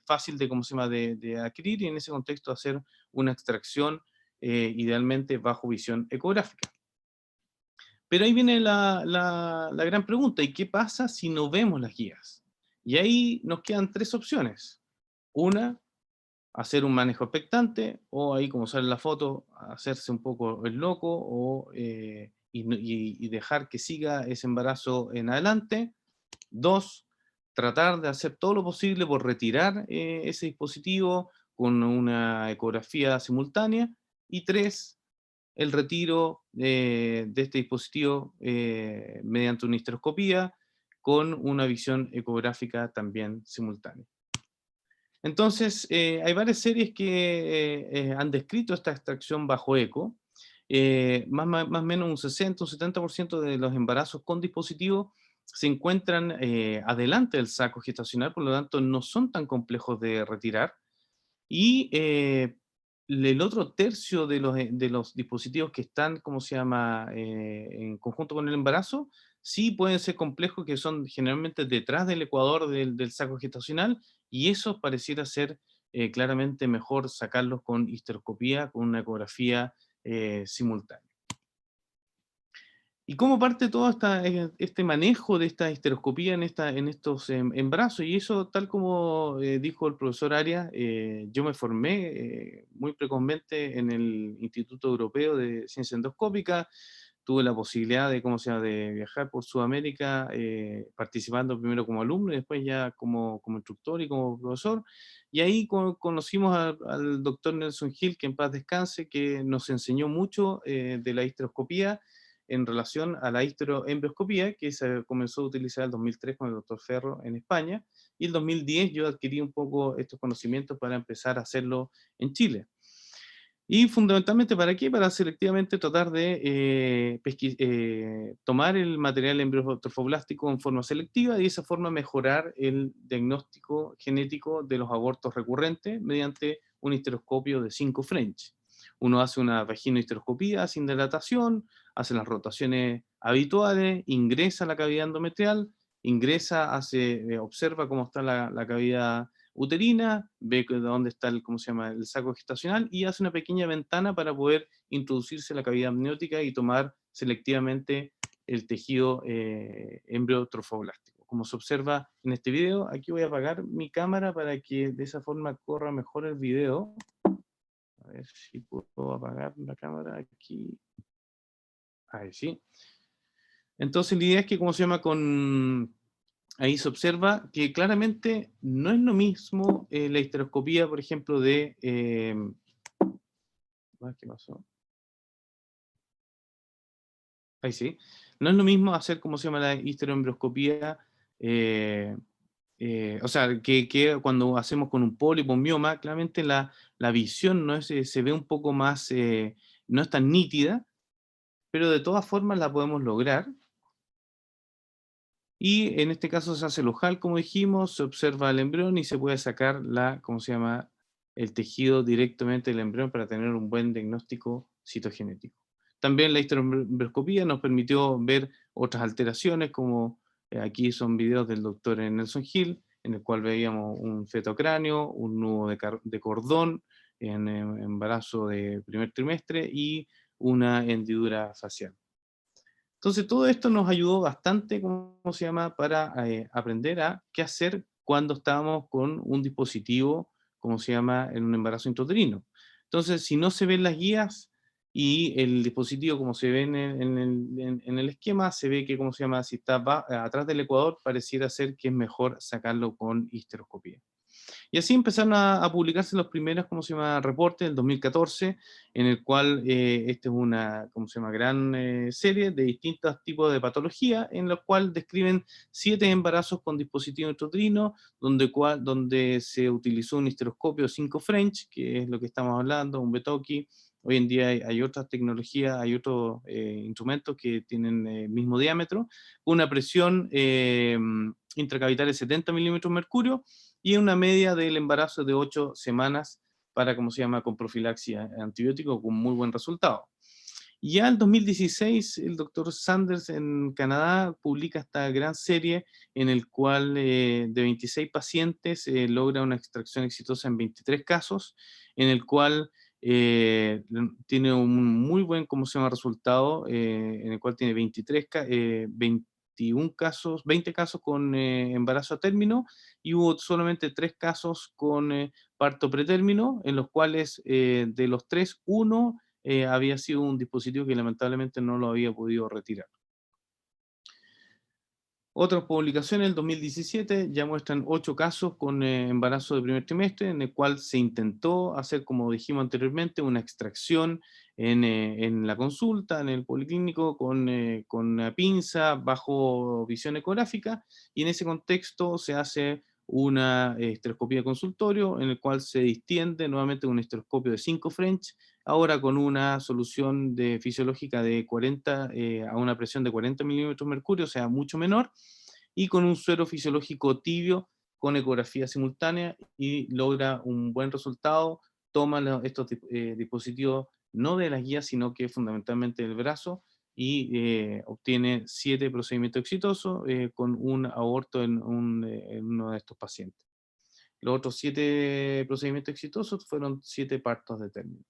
fácil de, ¿cómo se llama?, de adquirir, y en ese contexto hacer una extracción idealmente bajo visión ecográfica. Pero ahí viene la gran pregunta, ¿y qué pasa si no vemos las guías? Y ahí nos quedan tres opciones. Una, hacer un manejo expectante, o ahí, como sale en la foto, hacerse un poco el loco, o, y dejar que siga ese embarazo en adelante. Dos, tratar de hacer todo lo posible por retirar ese dispositivo con una ecografía simultánea. Y tres, el retiro de este dispositivo mediante una histeroscopía con una visión ecográfica también simultánea. Entonces, hay varias series que han descrito esta extracción bajo eco. Más o menos un 60 o 70% de los embarazos con dispositivo se encuentran adelante del saco gestacional, por lo tanto no son tan complejos de retirar. Y el otro tercio de los dispositivos que están, ¿cómo se llama?, en conjunto con el embarazo, sí pueden ser complejos, que son generalmente detrás del ecuador del saco gestacional, y eso pareciera ser claramente mejor sacarlos con histeroscopía, con una ecografía simultánea. ¿Y cómo parte todo este manejo de esta histeroscopía en estos embarazos? Y eso, tal como dijo el profesor Arias, yo me formé muy precozmente en el Instituto Europeo de Ciencia Endoscópica. Tuve la posibilidad de, ¿cómo se llama?, de viajar por Sudamérica, participando primero como alumno y después ya como instructor y como profesor. Y ahí conocimos al doctor Nelson Hill, que en paz descanse, que nos enseñó mucho de la histeroscopía en relación a la histeroembrioscopía, que se comenzó a utilizar en el 2003 con el doctor Ferro en España, y en el 2010 yo adquirí un poco estos conocimientos para empezar a hacerlo en Chile. Y fundamentalmente, ¿para qué? Para selectivamente tratar de tomar el material embriotrofoblástico en forma selectiva y de esa forma mejorar el diagnóstico genético de los abortos recurrentes mediante un histeroscopio de 5 French. Uno hace una vaginohisteroscopía sin dilatación, hace las rotaciones habituales, ingresa a la cavidad endometrial, observa cómo está la cavidad uterina, ve dónde está ¿cómo se llama?, el saco gestacional, y hace una pequeña ventana para poder introducirse en la cavidad amniótica y tomar selectivamente el tejido embriotrofoblástico. Como se observa en este video, aquí voy a apagar mi cámara para que de esa forma corra mejor el video. A ver si puedo apagar la cámara aquí. Ahí sí. Entonces la idea es que, ¿cómo se llama?, ahí se observa que claramente no es lo mismo la histeroscopía, por ejemplo, ¿qué pasó? Ahí sí. No es lo mismo hacer, ¿cómo se llama?, la histeroembrioscopía, o sea, que cuando hacemos con un pólipo, un mioma, claramente la visión no se ve un poco más, no es tan nítida, pero de todas formas la podemos lograr. Y en este caso se hace el ojal, como dijimos, se observa el embrión y se puede sacar ¿cómo se llama?, el tejido directamente del embrión para tener un buen diagnóstico citogenético. También la histeroembrioscopía nos permitió ver otras alteraciones, como aquí son videos del doctor Nelson Hill, en el cual veíamos un fetocráneo, un nudo de cordón en embarazo de primer trimestre y una hendidura facial. Entonces todo esto nos ayudó bastante, ¿cómo se llama?, para aprender a qué hacer cuando estábamos con un dispositivo, ¿cómo se llama?, en un embarazo intrauterino. Entonces, si no se ven las guías y el dispositivo, como se ve en el esquema, se ve que, ¿cómo se llama?, si está atrás del ecuador, pareciera ser que es mejor sacarlo con histeroscopía. Y así empezaron a publicarse los primeros, ¿cómo se llama?, reportes del 2014, en el cual esta es una, ¿cómo se llama?, gran serie de distintos tipos de patología, en los cuales describen 7 embarazos con dispositivo intrauterino, donde se utilizó un histeroscopio 5 French, que es lo que estamos hablando, un Betoki. Hoy en día hay otras tecnologías, hay otros instrumentos que tienen el mismo diámetro, una presión intracavitaria de 70 milímetros de mercurio, y una media del embarazo de 8 semanas para, ¿cómo se llama?, con profilaxia antibiótico, con muy buen resultado. Y ya en 2016, el doctor Sanders en Canadá publica esta gran serie en el cual de 26 pacientes logra una extracción exitosa en 23 casos, en el cual Tiene un muy buen, ¿cómo se llama?, resultado, en el cual tiene 21 casos, 20 casos con embarazo a término, y hubo solamente 3 casos con parto pretérmino, en los cuales de los 3, uno había sido un dispositivo que lamentablemente no lo había podido retirar. Otras publicaciones del 2017 ya muestran 8 casos con embarazo de primer trimestre, en el cual se intentó hacer, como dijimos anteriormente, una extracción en la consulta, en el policlínico, con una pinza bajo visión ecográfica, y en ese contexto se hace una estereoscopía de consultorio, en el cual se distiende nuevamente un estereoscopio de 5 French, ahora con una solución fisiológica de 40, a una presión de 40 milímetros de mercurio, o sea, mucho menor, y con un suero fisiológico tibio con ecografía simultánea, y logra un buen resultado. Toma estos dispositivos no de las guías, sino que fundamentalmente del brazo, y obtiene 7 procedimientos exitosos con un aborto en uno de estos pacientes. Los otros 7 procedimientos exitosos fueron 7 partos de término.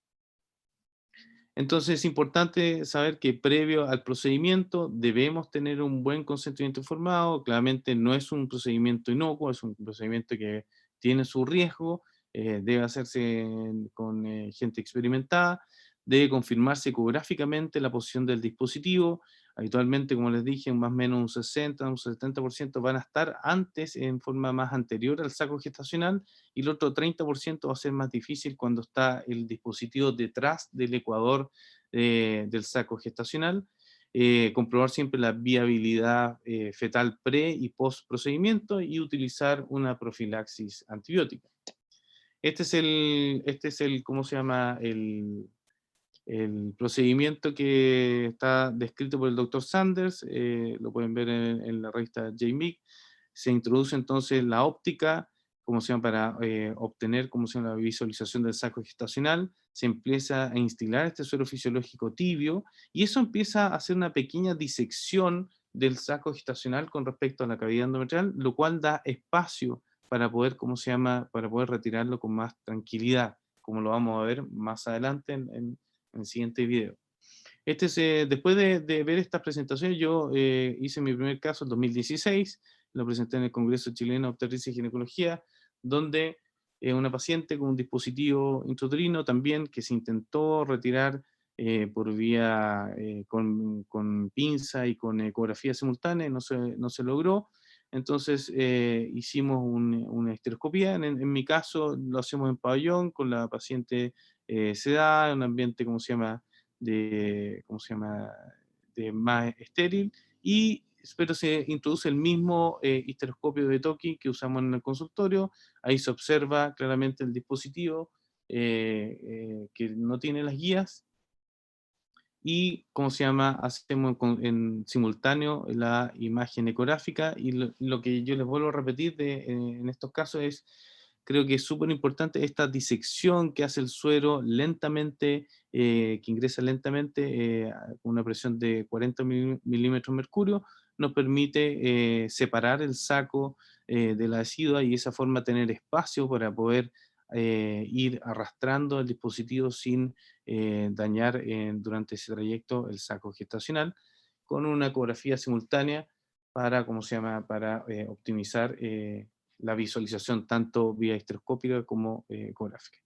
Entonces es importante saber que previo al procedimiento debemos tener un buen consentimiento informado. Claramente no es un procedimiento inocuo, es un procedimiento que tiene su riesgo, debe hacerse con gente experimentada, debe confirmarse ecográficamente la posición del dispositivo. Habitualmente, como les dije, más o menos un 60, un 70% van a estar antes, en forma más anterior al saco gestacional, y el otro 30% va a ser más difícil cuando está el dispositivo detrás del ecuador del saco gestacional. Comprobar siempre la viabilidad fetal pre y post procedimiento, y utilizar una profilaxis antibiótica. Este es el ¿cómo se llama? El procedimiento que está descrito por el doctor Sanders, lo pueden ver en la revista JMIC. Se introduce entonces la óptica, como se llama, para obtener, como se llama, la visualización del saco gestacional. Se empieza a instilar este suero fisiológico tibio, y eso empieza a hacer una pequeña disección del saco gestacional con respecto a la cavidad endometrial, lo cual da espacio para poder, ¿cómo se llama?, para poder retirarlo con más tranquilidad, como lo vamos a ver más adelante en el siguiente video. Después de ver estas presentaciones, yo hice mi primer caso en 2016, lo presenté en el Congreso Chileno de Obstetricia y Ginecología, donde una paciente con un dispositivo intrauterino también, que se intentó retirar por vía con pinza y con ecografía simultánea, no se logró. Entonces hicimos una estereoscopía. En mi caso lo hacemos en pabellón, con la paciente sedada, en un ambiente, ¿cómo se llama?, de más estéril, pero se introduce el mismo histeroscopio de Toki que usamos en el consultorio. Ahí se observa claramente el dispositivo que no tiene las guías, y hacemos en simultáneo la imagen ecográfica. Y lo que yo les vuelvo a repetir en estos casos es, creo que es súper importante esta disección que hace el suero lentamente, que ingresa lentamente con una presión de 40 milímetros de mercurio, nos permite separar el saco de la decidua, y de esa forma tener espacio para poder ir arrastrando el dispositivo sin dañar durante ese trayecto el saco gestacional, con una ecografía simultánea para, para optimizar la visualización tanto vía histeroscópica como ecográfica.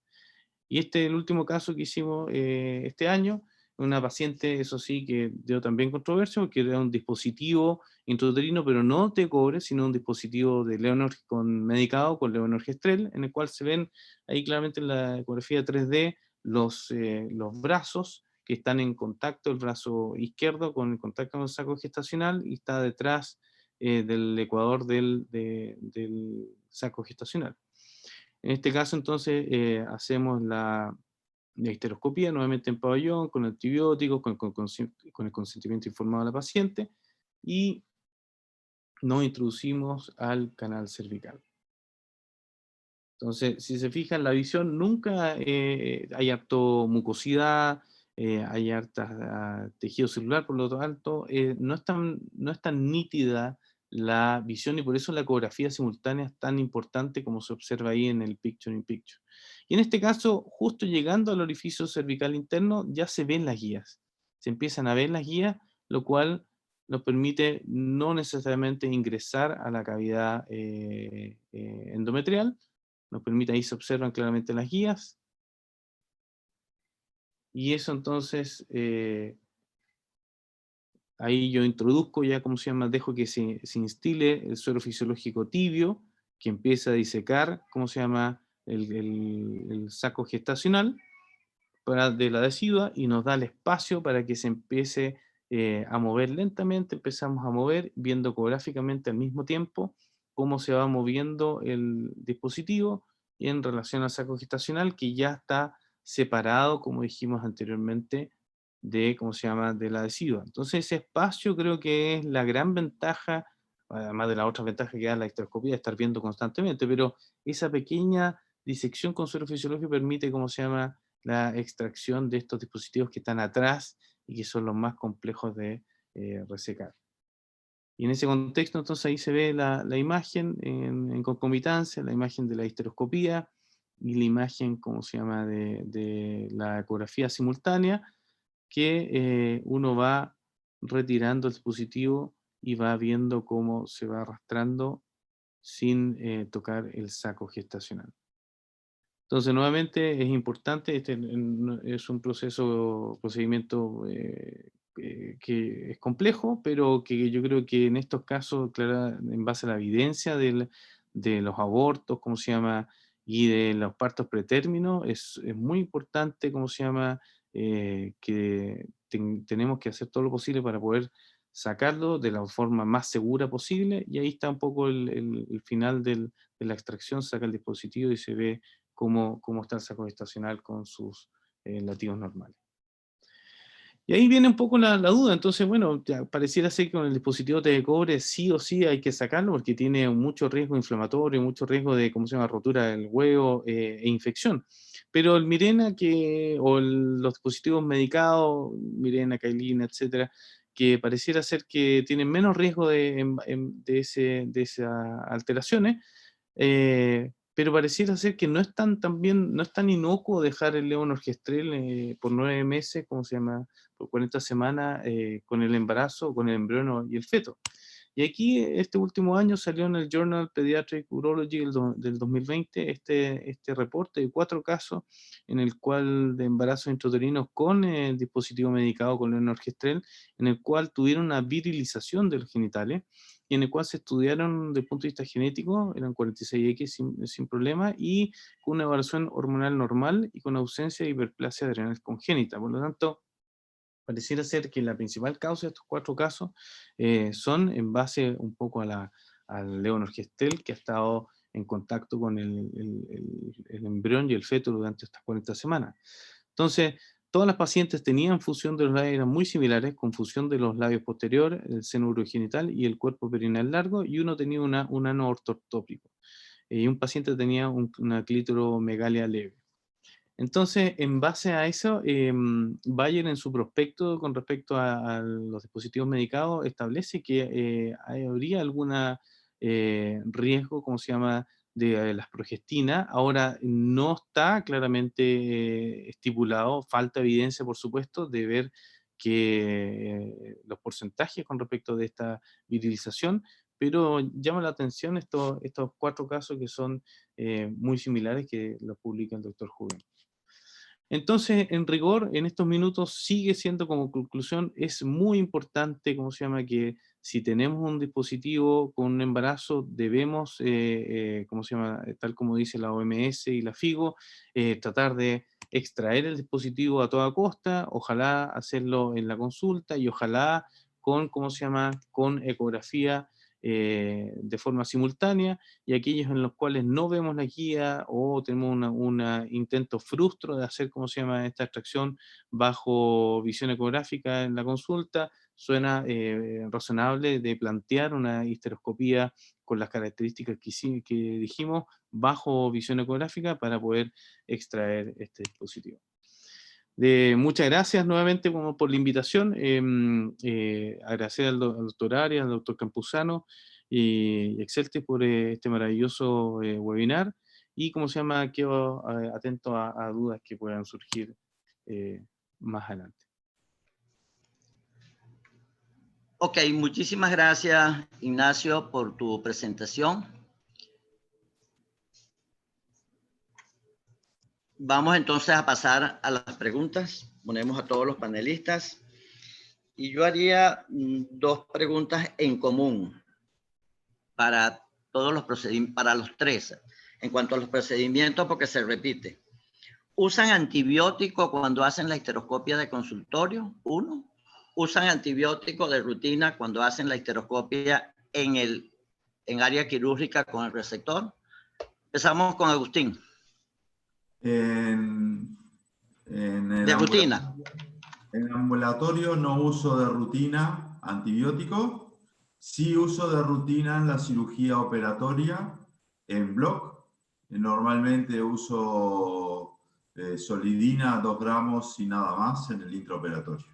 Y este es el último caso que hicimos este año, una paciente, eso sí, que dio también controversia, porque era un dispositivo intrauterino, pero no de cobre, sino un dispositivo de Leonard medicado con levonorgestrel, en el cual se ven ahí claramente en la ecografía 3D los brazos que están en contacto, el brazo izquierdo con el contacto con el saco gestacional, y está detrás del ecuador del saco gestacional. En este caso, entonces, hacemos la histeroscopía nuevamente en pabellón, con antibióticos, con el consentimiento informado de la paciente, y nos introducimos al canal cervical. Entonces, si se fijan, la visión nunca hay harto mucosidad, hay harta tejido celular, por lo tanto, no es tan nítida la visión, y por eso la ecografía simultánea es tan importante, como se observa ahí en el picture in picture. Y en este caso, justo llegando al orificio cervical interno, ya se ven las guías. Se empiezan a ver las guías, lo cual nos permite no necesariamente ingresar a la cavidad endometrial. Nos permite, ahí se observan claramente las guías. Y eso entonces, ahí yo introduzco ya, ¿cómo se llama? Dejo que se instile el suero fisiológico tibio, que empieza a disecar, ¿cómo se llama? El saco gestacional de la decidua, y nos da el espacio para que se empiece a mover lentamente. Empezamos a mover, viendo ecográficamente al mismo tiempo cómo se va moviendo el dispositivo y en relación al saco gestacional, que ya está separado, como dijimos anteriormente, de, ¿cómo se llama?, de la decidua. Entonces ese espacio creo que es la gran ventaja, además de la otra ventaja que da la histeroscopía, de estar viendo constantemente, pero esa pequeña disección con suero fisiológico permite, ¿cómo se llama?, la extracción de estos dispositivos que están atrás y que son los más complejos de resecar. Y en ese contexto, entonces ahí se ve la imagen en concomitancia, la imagen de la histeroscopía y la imagen, ¿cómo se llama?, de la ecografía simultánea, que uno va retirando el dispositivo y va viendo cómo se va arrastrando sin tocar el saco gestacional. Entonces, nuevamente, es importante, es un procedimiento que es complejo, pero que yo creo que en estos casos, claro, en base a la evidencia de los abortos, ¿cómo se llama?, y de los partos pretérminos, es muy importante, ¿cómo se llama?, que tenemos que hacer todo lo posible para poder sacarlo de la forma más segura posible, y ahí está un poco el final de la extracción. Saca el dispositivo y se ve cómo está el saco gestacional con sus latidos normales. Y ahí viene un poco la duda. Entonces, bueno, ya pareciera ser que con el dispositivo de cobre sí o sí hay que sacarlo porque tiene mucho riesgo inflamatorio, mucho riesgo de, ¿cómo se llama?, rotura del huevo e infección. Pero el Mirena los dispositivos medicados, Mirena, Cailina, etcétera, que pareciera ser que tienen menos riesgo de esas alteraciones, pero pareciera ser que no es tan inocuo dejar el levonorgestrel por 9 meses, ¿cómo se llama?, por 40 semanas, con el embarazo, con el embrión y el feto. Y aquí, este último año, salió en el Journal Pediatric Urology del 2020 este reporte de 4 casos en el cual de embarazos intrauterinos con el dispositivo medicado con levonorgestrel, en el cual tuvieron una virilización de los genitales, y en el cual se estudiaron desde el punto de vista genético, eran 46X sin problema, y con una evaluación hormonal normal y con ausencia de hiperplasia adrenal congénita. Por lo tanto, pareciera ser que la principal causa de estos 4 casos son en base un poco al levonorgestrel, que ha estado en contacto con el embrión y el feto durante estas 40 semanas. Entonces, todas las pacientes tenían fusión de los labios, eran muy similares, con fusión de los labios posteriores, el seno urogenital y el cuerpo perineal largo, y uno tenía un ano ortotópico. Y un paciente tenía una clítoromegalia leve. Entonces, en base a eso, Bayer en su prospecto con respecto a los dispositivos medicados establece que habría algún riesgo, ¿cómo se llama?, de las progestinas. Ahora no está claramente estipulado, falta evidencia, por supuesto, de ver que los porcentajes con respecto de esta virilización, pero llama la atención estos 4 casos que son muy similares, que los publica el doctor Juven. Entonces, en rigor, en estos minutos sigue siendo, como conclusión, es muy importante, ¿cómo se llama?, que si tenemos un dispositivo con un embarazo, debemos, ¿cómo se llama?, tal como dice la OMS y la FIGO, tratar de extraer el dispositivo a toda costa, ojalá hacerlo en la consulta y ojalá con, ¿cómo se llama?, con ecografía de forma simultánea, y aquellos en los cuales no vemos la guía o tenemos un intento frustro de hacer, ¿cómo se llama?, esta extracción bajo visión ecográfica en la consulta, suena razonable de plantear una histeroscopía con las características que dijimos bajo visión ecográfica para poder extraer este dispositivo. Muchas gracias nuevamente por la invitación. Agradecer al doctor Arias, al doctor Campuzano y Exceltis por este maravilloso webinar. y, ¿cómo se llama?, quedo atento a dudas que puedan surgir más adelante. Ok, muchísimas gracias, Ignacio, por tu presentación. Vamos entonces a pasar a las preguntas. Ponemos a todos los panelistas. Y yo haría dos preguntas en común para todos los procedimientos, para los tres, en cuanto a los procedimientos, porque se repite. ¿Usan antibiótico cuando hacen la histeroscopia de consultorio? Uno. ¿Usan antibiótico de rutina cuando hacen la histeroscopia en área quirúrgica con el receptor? Empezamos con Agustín. En De rutina. En el ambulatorio no uso de rutina antibiótico, sí uso de rutina en la cirugía operatoria en bloc. Normalmente uso solidina 2 gramos y nada más en el intraoperatorio.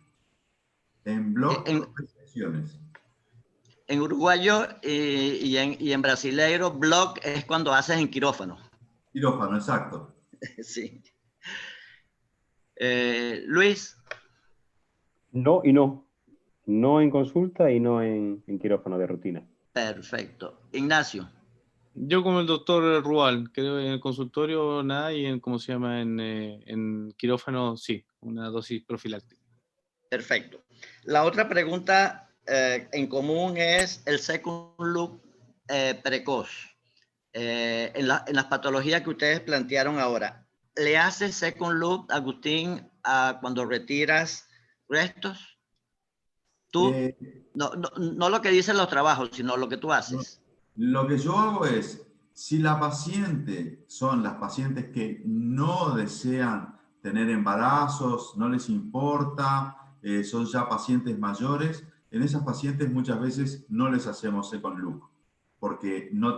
En bloc, sesiones. En uruguayo y en brasileiro, bloc es cuando haces en quirófano. Quirófano, exacto. Sí. Luis. No y no. No en consulta y no en quirófano de rutina. Perfecto. Ignacio. Yo como el doctor Rual, creo en el consultorio nada y en, ¿cómo se llama?, en quirófano sí, una dosis profiláctica. Perfecto. La otra pregunta en común es el second look precoz. En las patologías que ustedes plantearon ahora, ¿le haces second look, Agustín, cuando retiras restos? Tú, no lo que dicen los trabajos, sino lo que tú haces. Lo que yo hago es, si la paciente son las pacientes que no desean tener embarazos, no les importa, son ya pacientes mayores, en esas pacientes muchas veces no les hacemos second look, porque no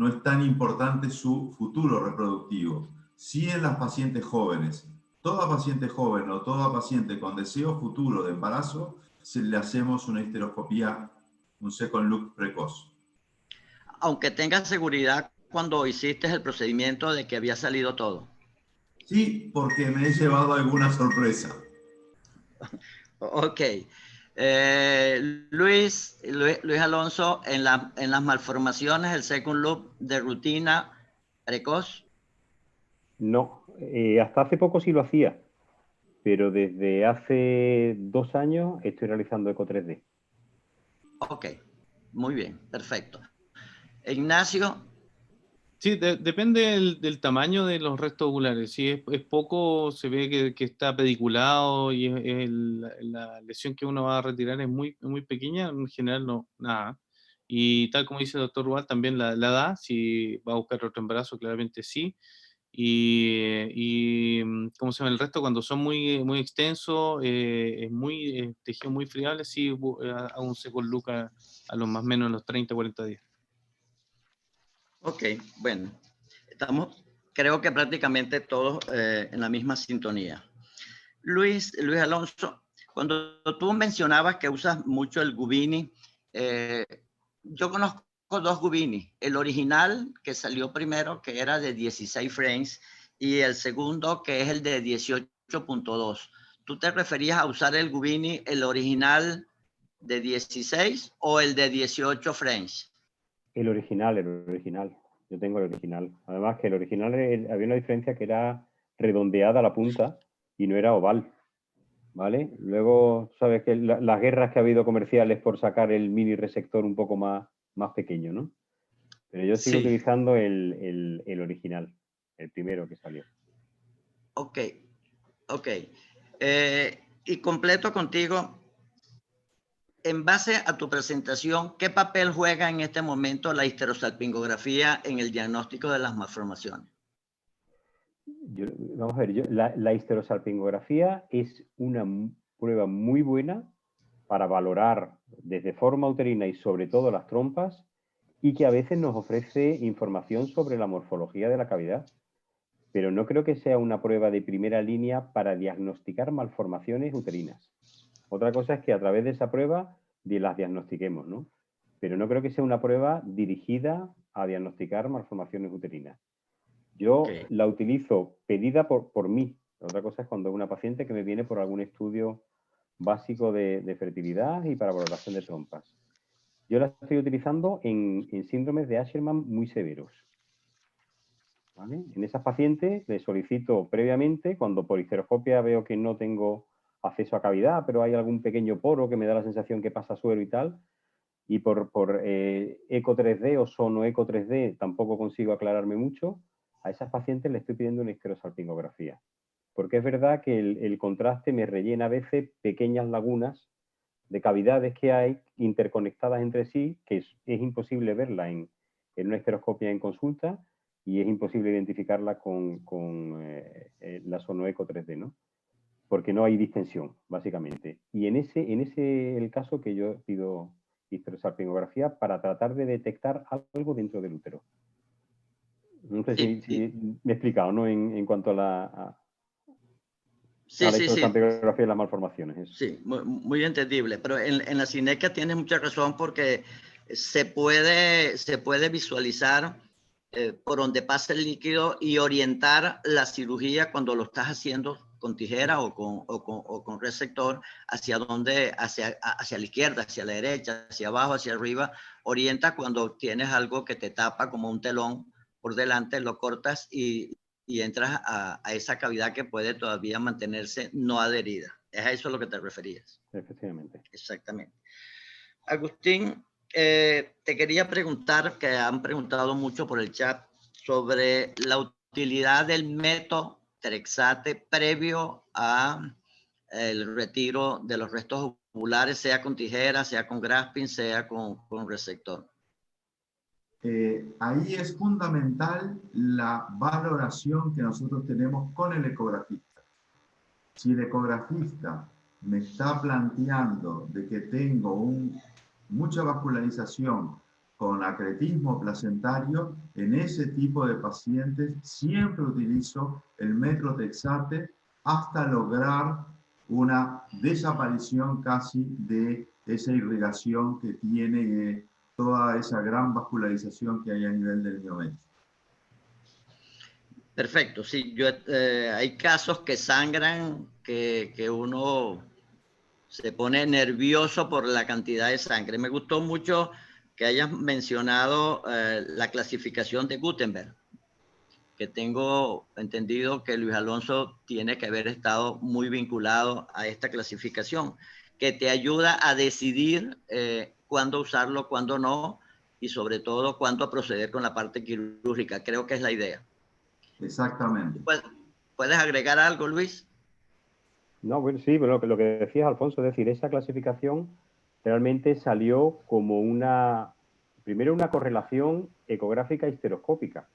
es tan importante su futuro reproductivo. Sí en las pacientes jóvenes, toda paciente joven o toda paciente con deseo futuro de embarazo, le hacemos una histeroscopía, un second look precoz. Aunque tengas seguridad cuando hiciste el procedimiento de que había salido todo. Sí, porque me he llevado alguna sorpresa. Ok. Luis Alonso, en las malformaciones, el second look de rutina precoz. No, hasta hace poco sí lo hacía, pero desde hace 2 años estoy realizando eco 3D. Ok, muy bien, perfecto. Ignacio. Sí, depende del tamaño de los restos ovulares. Si es poco, se ve que está pediculado y la lesión que uno va a retirar es muy, muy pequeña, en general no, nada. Y tal como dice el doctor Rual, también la edad, si va a buscar otro embarazo, claramente sí. Y ¿cómo se llama? El resto, cuando son muy, muy extensos, es muy tejido muy friable, sí hago un second look a los más o menos los 30, 40 días. Ok, bueno, estamos, creo que prácticamente todos en la misma sintonía. Luis Alonso, cuando tú mencionabas que usas mucho el Gubini, yo conozco 2 Gubini, el original que salió primero, que era de 16 frames, y el segundo, que es el de 18.2. ¿Tú te referías a usar el Gubini, el original de 16 o el de 18 frames? El original. Yo tengo el original. Además que el original había una diferencia que era redondeada la punta y no era oval. ¿Vale? Luego, sabes que las guerras que ha habido comerciales por sacar el mini resector un poco más pequeño, ¿no? Pero yo sigo utilizando el original, el primero que salió. Ok. Y completo contigo, en base a tu presentación, ¿qué papel juega en este momento la histerosalpingografía en el diagnóstico de las malformaciones? Vamos a ver, la histerosalpingografía es una prueba muy buena para valorar desde forma uterina y sobre todo las trompas, y que a veces nos ofrece información sobre la morfología de la cavidad. Pero no creo que sea una prueba de primera línea para diagnosticar malformaciones uterinas. Otra cosa es que a través de esa prueba las diagnostiquemos, ¿no? Pero no creo que sea una prueba dirigida a diagnosticar malformaciones uterinas. Yo Ok. la utilizo pedida por mí. Otra cosa es cuando es una paciente que me viene por algún estudio básico de fertilidad y para valoración de trompas. Yo la estoy utilizando en síndromes de Asherman muy severos. ¿Vale? En esas pacientes le solicito previamente, cuando por histeroscopia veo que no tengo acceso a cavidad, pero hay algún pequeño poro que me da la sensación que pasa suero y tal, y por eco 3D o sonoeco 3D tampoco consigo aclararme mucho, a esas pacientes le estoy pidiendo una histerosalpingografía. Porque es verdad que el contraste me rellena a veces pequeñas lagunas de cavidades que hay interconectadas entre sí, que es imposible verla en una histeroscopia en consulta y es imposible identificarla con la sonoeco 3D, ¿no? Porque no hay distensión, básicamente. Y en ese el caso que yo pido histerosalpingografía para tratar de detectar algo dentro del útero. No sé Sí, si me he explicado, ¿no? En cuanto a la sí, sí, sí, histerosalpingografía y las malformaciones. Eso. sí, muy entendible. Pero en la cineca tienes mucha razón porque se puede visualizar por donde pasa el líquido y orientar la cirugía cuando lo estás haciendo con tijera o con resector hacia hacia la izquierda, hacia la derecha, hacia abajo, hacia arriba. Orienta cuando tienes algo que te tapa como un telón por delante, lo cortas y entras a esa cavidad que puede todavía mantenerse no adherida. Es a eso a lo que te referías. Efectivamente. Exactamente. Agustín, te quería preguntar, que han preguntado mucho por el chat, sobre la utilidad del metotrexate previo a el retiro de los restos ovulares, sea con tijera, sea con grasping, sea con resector. Ahí es fundamental la valoración que nosotros tenemos con el ecografista. Si el ecografista me está planteando de que tengo mucha vascularización con acretismo placentario, en ese tipo de pacientes siempre utilizo el metotrexate hasta lograr una desaparición casi de esa irrigación que tiene toda esa gran vascularización que hay a nivel del miometrio. Perfecto, sí, hay casos que sangran, que uno se pone nervioso por la cantidad de sangre. Me gustó mucho que hayas mencionado la clasificación de Gutenberg, que tengo entendido que Luis Alonso tiene que haber estado muy vinculado a esta clasificación, que te ayuda a decidir cuándo usarlo, cuándo no, y sobre todo cuándo proceder con la parte quirúrgica. Creo que es la idea. Exactamente. ¿Puedes agregar algo, Luis? No, bueno, sí, pero lo que decías, Alfonso, es decir, esa clasificación realmente salió como primero una correlación ecográfica histeroscópica.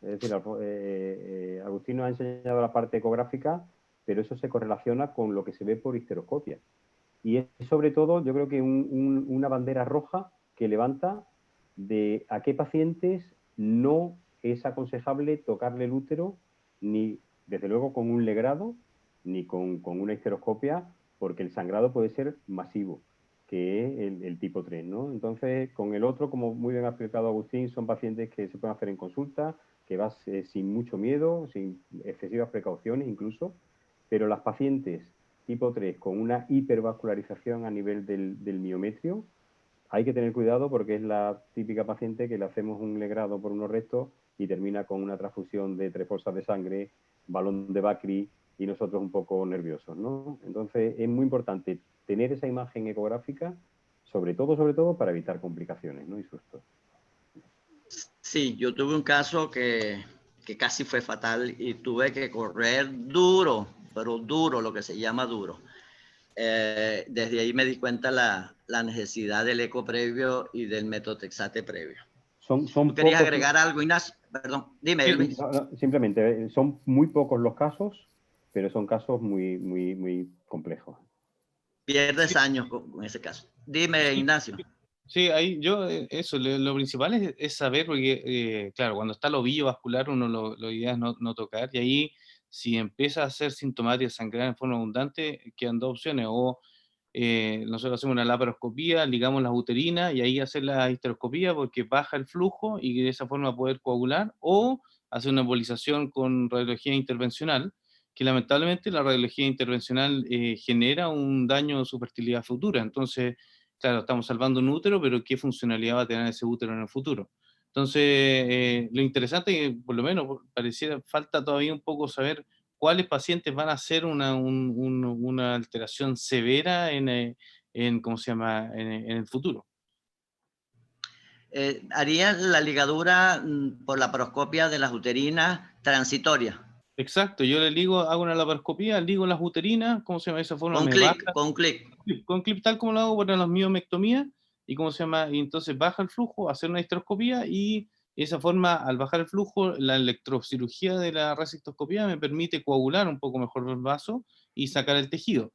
Es decir, Agustín nos ha enseñado la parte ecográfica, pero eso se correlaciona con lo que se ve por histeroscopia. Y es sobre todo, yo creo que una bandera roja que levanta de a qué pacientes no es aconsejable tocarle el útero, ni desde luego con un legrado, ni con una histeroscopia, porque el sangrado puede ser masivo, que es el tipo 3, ¿no? Entonces, con el otro, como muy bien ha explicado Agustín, son pacientes que se pueden hacer en consulta, que vas sin mucho miedo, sin excesivas precauciones incluso, pero las pacientes tipo 3 con una hipervascularización a nivel del miometrio, hay que tener cuidado porque es la típica paciente que le hacemos un legrado por unos restos y termina con una transfusión de 3 bolsas de sangre, balón de Bacri y nosotros un poco nerviosos, ¿no? Entonces es muy importante tener esa imagen ecográfica, sobre todo para evitar complicaciones, ¿no? Y sustos. Sí, yo tuve un caso que casi fue fatal y tuve que correr duro, pero duro, lo que se llama duro. Desde ahí me di cuenta la necesidad del eco previo y del metotrexate previo. Son ¿Tú querías pocos, agregar algo, Ignacio? Perdón, dime, Luis. no, simplemente son muy pocos los casos, pero son casos muy complejos. Pierdes Sí, años con ese caso. Dime, sí, Ignacio. sí, ahí yo, eso, lo principal es saber, porque, claro, cuando está el ovillo vascular, uno lo ideal es no tocar, y ahí, si empieza a ser sintomática, sangrar en forma abundante, quedan dos opciones, o nosotros hacemos una laparoscopía, ligamos las uterinas, y ahí hacer la histeroscopía, porque baja el flujo, y de esa forma poder coagular, o hacer una embolización con radiología intervencional, que lamentablemente la radiología intervencional genera un daño a su fertilidad futura. Entonces, claro, estamos salvando un útero, pero ¿qué funcionalidad va a tener ese útero en el futuro? Entonces, lo interesante es que por lo menos pareciera, falta todavía un poco saber cuáles pacientes van a hacer una alteración severa ¿cómo se llama?, en el futuro. ¿Haría la ligadura por la laparoscopia de las uterinas transitoria? Exacto, yo le ligo, hago una laparoscopía, ligo las uterinas, ¿cómo se llama? De esa forma Con me clic, baja, con clic. con clip tal como lo hago para las miomectomías, y ¿cómo se llama? Y entonces baja el flujo, hacer una histeroscopía, y de esa forma, al bajar el flujo, la electrocirugía de la resectoscopía me permite coagular un poco mejor el vaso y sacar el tejido.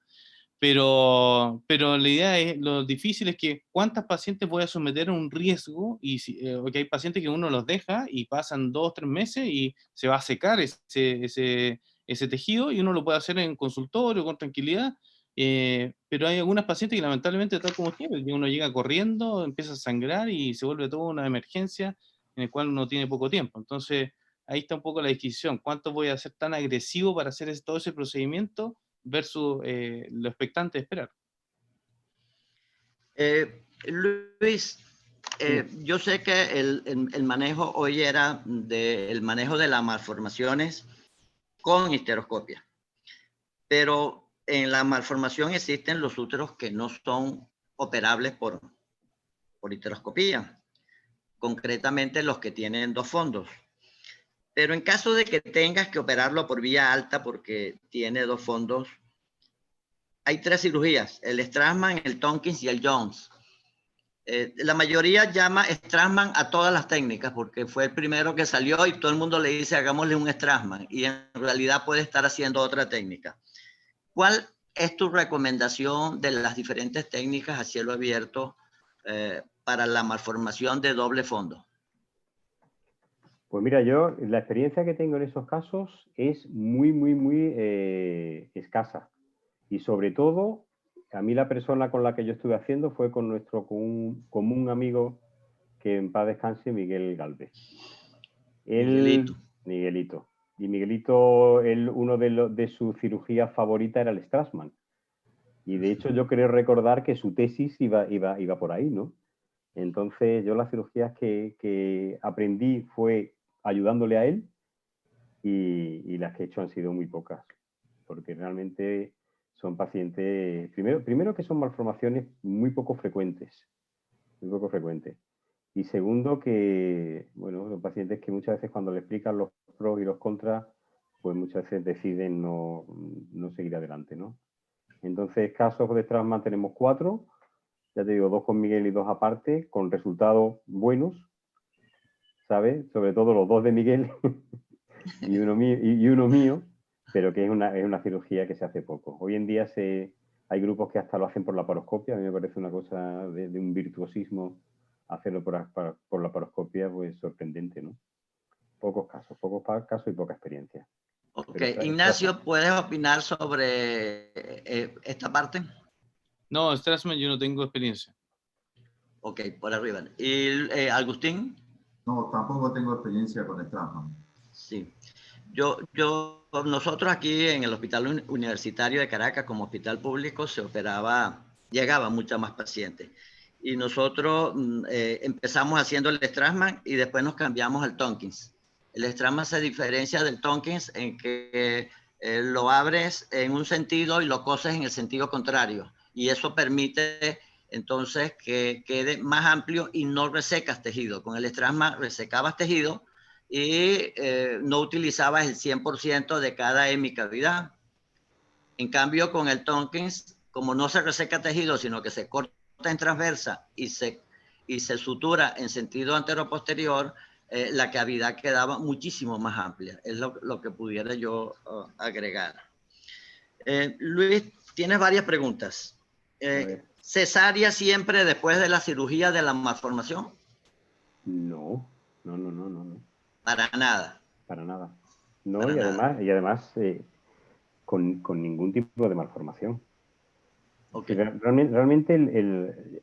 Pero la idea es, lo difícil es que cuántas pacientes voy a someter a un riesgo, y porque hay pacientes que uno los deja y pasan 2 3 meses y se va a secar ese tejido, y uno lo puede hacer en consultorio con tranquilidad, pero hay algunas pacientes que lamentablemente, tal como siempre, que uno llega corriendo, empieza a sangrar y se vuelve toda una emergencia en el cual uno tiene poco tiempo. Entonces, ahí está un poco la disquisición, ¿cuánto voy a ser tan agresivo para hacer todo ese procedimiento versus lo expectante de esperar? Luis, yo sé que el manejo hoy era el manejo de las malformaciones con histeroscopia, pero en la malformación existen los úteros que no son operables por histeroscopía, concretamente los que tienen 2 fondos. Pero en caso de que tengas que operarlo por vía alta porque tiene 2 fondos, hay 3 cirugías: el Strassman, el Tompkins y el Jones. La mayoría llama Strassman a todas las técnicas porque fue el primero que salió y todo el mundo le dice hagámosle un Strassman, y en realidad puede estar haciendo otra técnica. ¿Cuál es tu recomendación de las diferentes técnicas a cielo abierto para la malformación de doble fondo? Pues mira, yo la experiencia que tengo en esos casos es muy escasa. Y sobre todo, a mí la persona con la que yo estuve haciendo fue con nuestro común amigo, que en paz descanse, Miguel Galvez. Miguelito. Y Miguelito, uno de sus cirugías favoritas era el Strassman. Y de hecho yo creo recordar que su tesis iba por ahí, ¿no? Entonces yo las cirugías que aprendí fue ayudándole a él, y las que he hecho han sido muy pocas, porque realmente son pacientes, primero que son malformaciones muy poco frecuentes, y segundo que, bueno, son pacientes que muchas veces cuando le explican los pros y los contras, pues muchas veces deciden no seguir adelante, ¿no? Entonces, casos de Strassman tenemos 4, ya te digo, 2 con Miguel y 2 aparte, con resultados buenos, ¿sabes? Sobre todo los 2 de Miguel y uno mío, pero que es una cirugía que se hace poco. Hoy en día hay grupos que hasta lo hacen por laparoscopia. A mí me parece una cosa de un virtuosismo hacerlo por laparoscopia, pues sorprendente, ¿no? Pocos casos y poca experiencia. Ok, Ignacio, ¿puedes opinar sobre esta parte? No, Strassman yo no tengo experiencia. Ok, por arriba. ¿Y Agustín? No, tampoco tengo experiencia con Strassman. Sí. Nosotros aquí en el Hospital Universitario de Caracas, como hospital público, llegaban muchas más pacientes. Y nosotros empezamos haciendo el Strassman y después nos cambiamos al Tompkins. El Strassman se diferencia del Tompkins en que lo abres en un sentido y lo coses en el sentido contrario. Y eso permite entonces que quede más amplio y no resecas tejido. Con el Strassman resecabas tejido y no utilizabas el 100% de cada hemicavidad. En cambio, con el Tompkins, como no se reseca tejido, sino que se corta en transversa y se sutura en sentido anteroposterior, la cavidad quedaba muchísimo más amplia. Es lo que pudiera yo agregar. Luis, tienes varias preguntas. ¿Cesárea siempre después de la cirugía de la malformación? No. Para nada. Para nada. No, Para y nada. además con ningún tipo de malformación. Okay. Realmente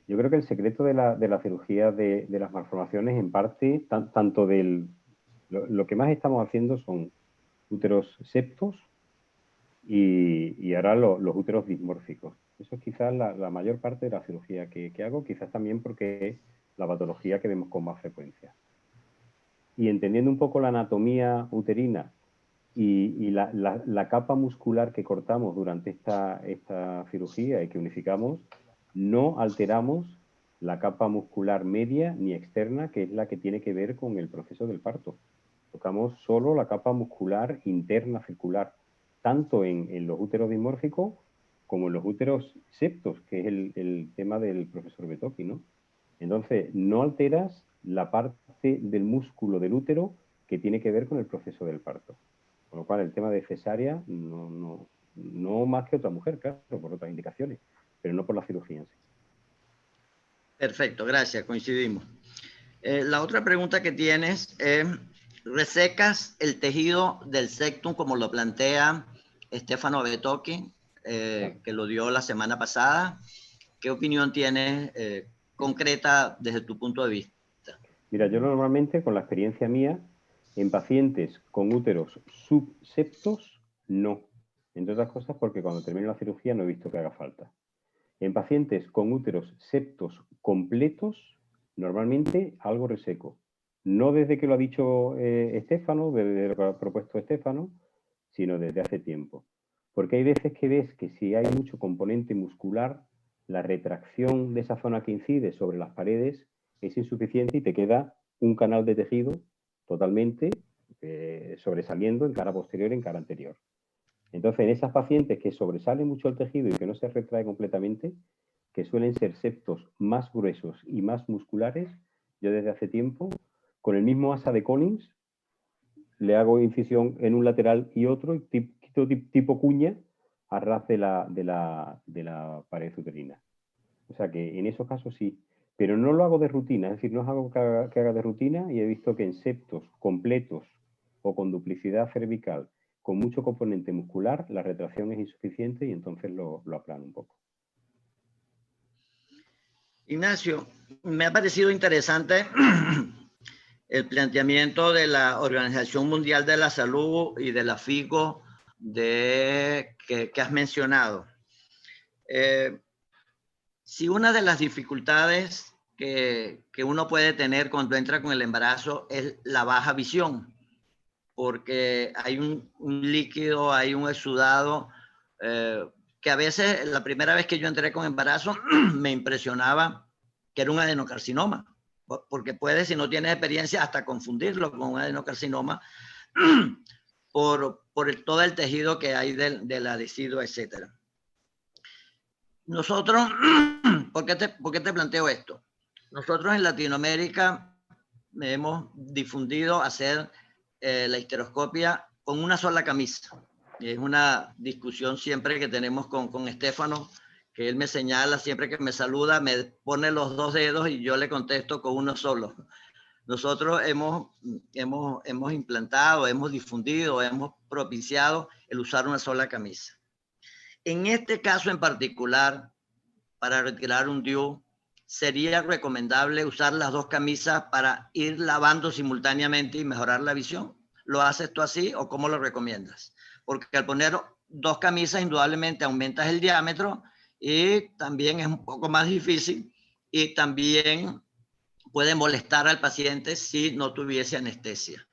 yo creo que el secreto de la cirugía de las malformaciones, en parte, tanto del Lo que más estamos haciendo son úteros septos y ahora los úteros dismórficos. Eso es quizás la mayor parte de la cirugía que hago, quizás también porque es la patología que vemos con más frecuencia. Y entendiendo un poco la anatomía uterina y la capa muscular que cortamos durante esta cirugía y que unificamos, no alteramos la capa muscular media ni externa, que es la que tiene que ver con el proceso del parto. Tocamos solo la capa muscular interna circular, tanto en los úteros dismórficos como en los úteros septos, que es el tema del profesor Betocchi, ¿no? Entonces, no alteras la parte del músculo del útero que tiene que ver con el proceso del parto. Con lo cual, el tema de cesárea, no más que otra mujer, claro, por otras indicaciones, pero no por la cirugía en sí. Perfecto, gracias, coincidimos. La otra pregunta que tienes es, ¿resecas el tejido del septum como lo plantea Stefano Betocchi, Claro. que lo dio la semana pasada? ¿Qué opinión tienes concreta desde tu punto de vista? Mira, yo normalmente, con la experiencia mía, en pacientes con úteros subseptos, no. Entre otras cosas porque cuando termino la cirugía no he visto que haga falta. En pacientes con úteros septos completos, normalmente algo reseco. No desde que lo ha dicho Stefano, desde lo que ha propuesto Stefano, sino desde hace tiempo. Porque hay veces que ves que si hay mucho componente muscular, la retracción de esa zona que incide sobre las paredes es insuficiente y te queda un canal de tejido totalmente sobresaliendo en cara posterior y en cara anterior. Entonces, en esas pacientes que sobresale mucho el tejido y que no se retrae completamente, que suelen ser septos más gruesos y más musculares, yo desde hace tiempo, con el mismo asa de Collins, le hago incisión en un lateral y otro, tipo cuña, a ras de la pared uterina. O sea que en esos casos sí, pero no lo hago de rutina, es decir, no es algo que haga de rutina, y he visto que en septos completos o con duplicidad cervical, con mucho componente muscular, la retracción es insuficiente y entonces lo aplano un poco. Ignacio, me ha parecido interesante el planteamiento de la Organización Mundial de la Salud y de la FIGO que has mencionado. Si una de las dificultades que uno puede tener cuando entra con el embarazo es la baja visión, porque hay un líquido, hay un exudado, que a veces, la primera vez que yo entré con embarazo, me impresionaba que era un adenocarcinoma, porque puedes, si no tienes experiencia, hasta confundirlo con un adenocarcinoma por todo el tejido que hay del adhesivo, etc. Nosotros, ¿por qué te planteo esto? Nosotros en Latinoamérica hemos difundido hacer la histeroscopia con una sola camisa. Es una discusión siempre que tenemos con Stefano, que él me señala siempre que me saluda, me pone los dos dedos y yo le contesto con uno solo. Nosotros hemos implantado, hemos difundido, hemos propiciado el usar una sola camisa. En este caso en particular, para retirar un DIU, ¿sería recomendable usar las dos camisas para ir lavando simultáneamente y mejorar la visión? ¿Lo haces tú así o cómo lo recomiendas? Porque al poner dos camisas, indudablemente aumentas el diámetro y también es un poco más difícil y también puede molestar al paciente si no tuviese anestesia.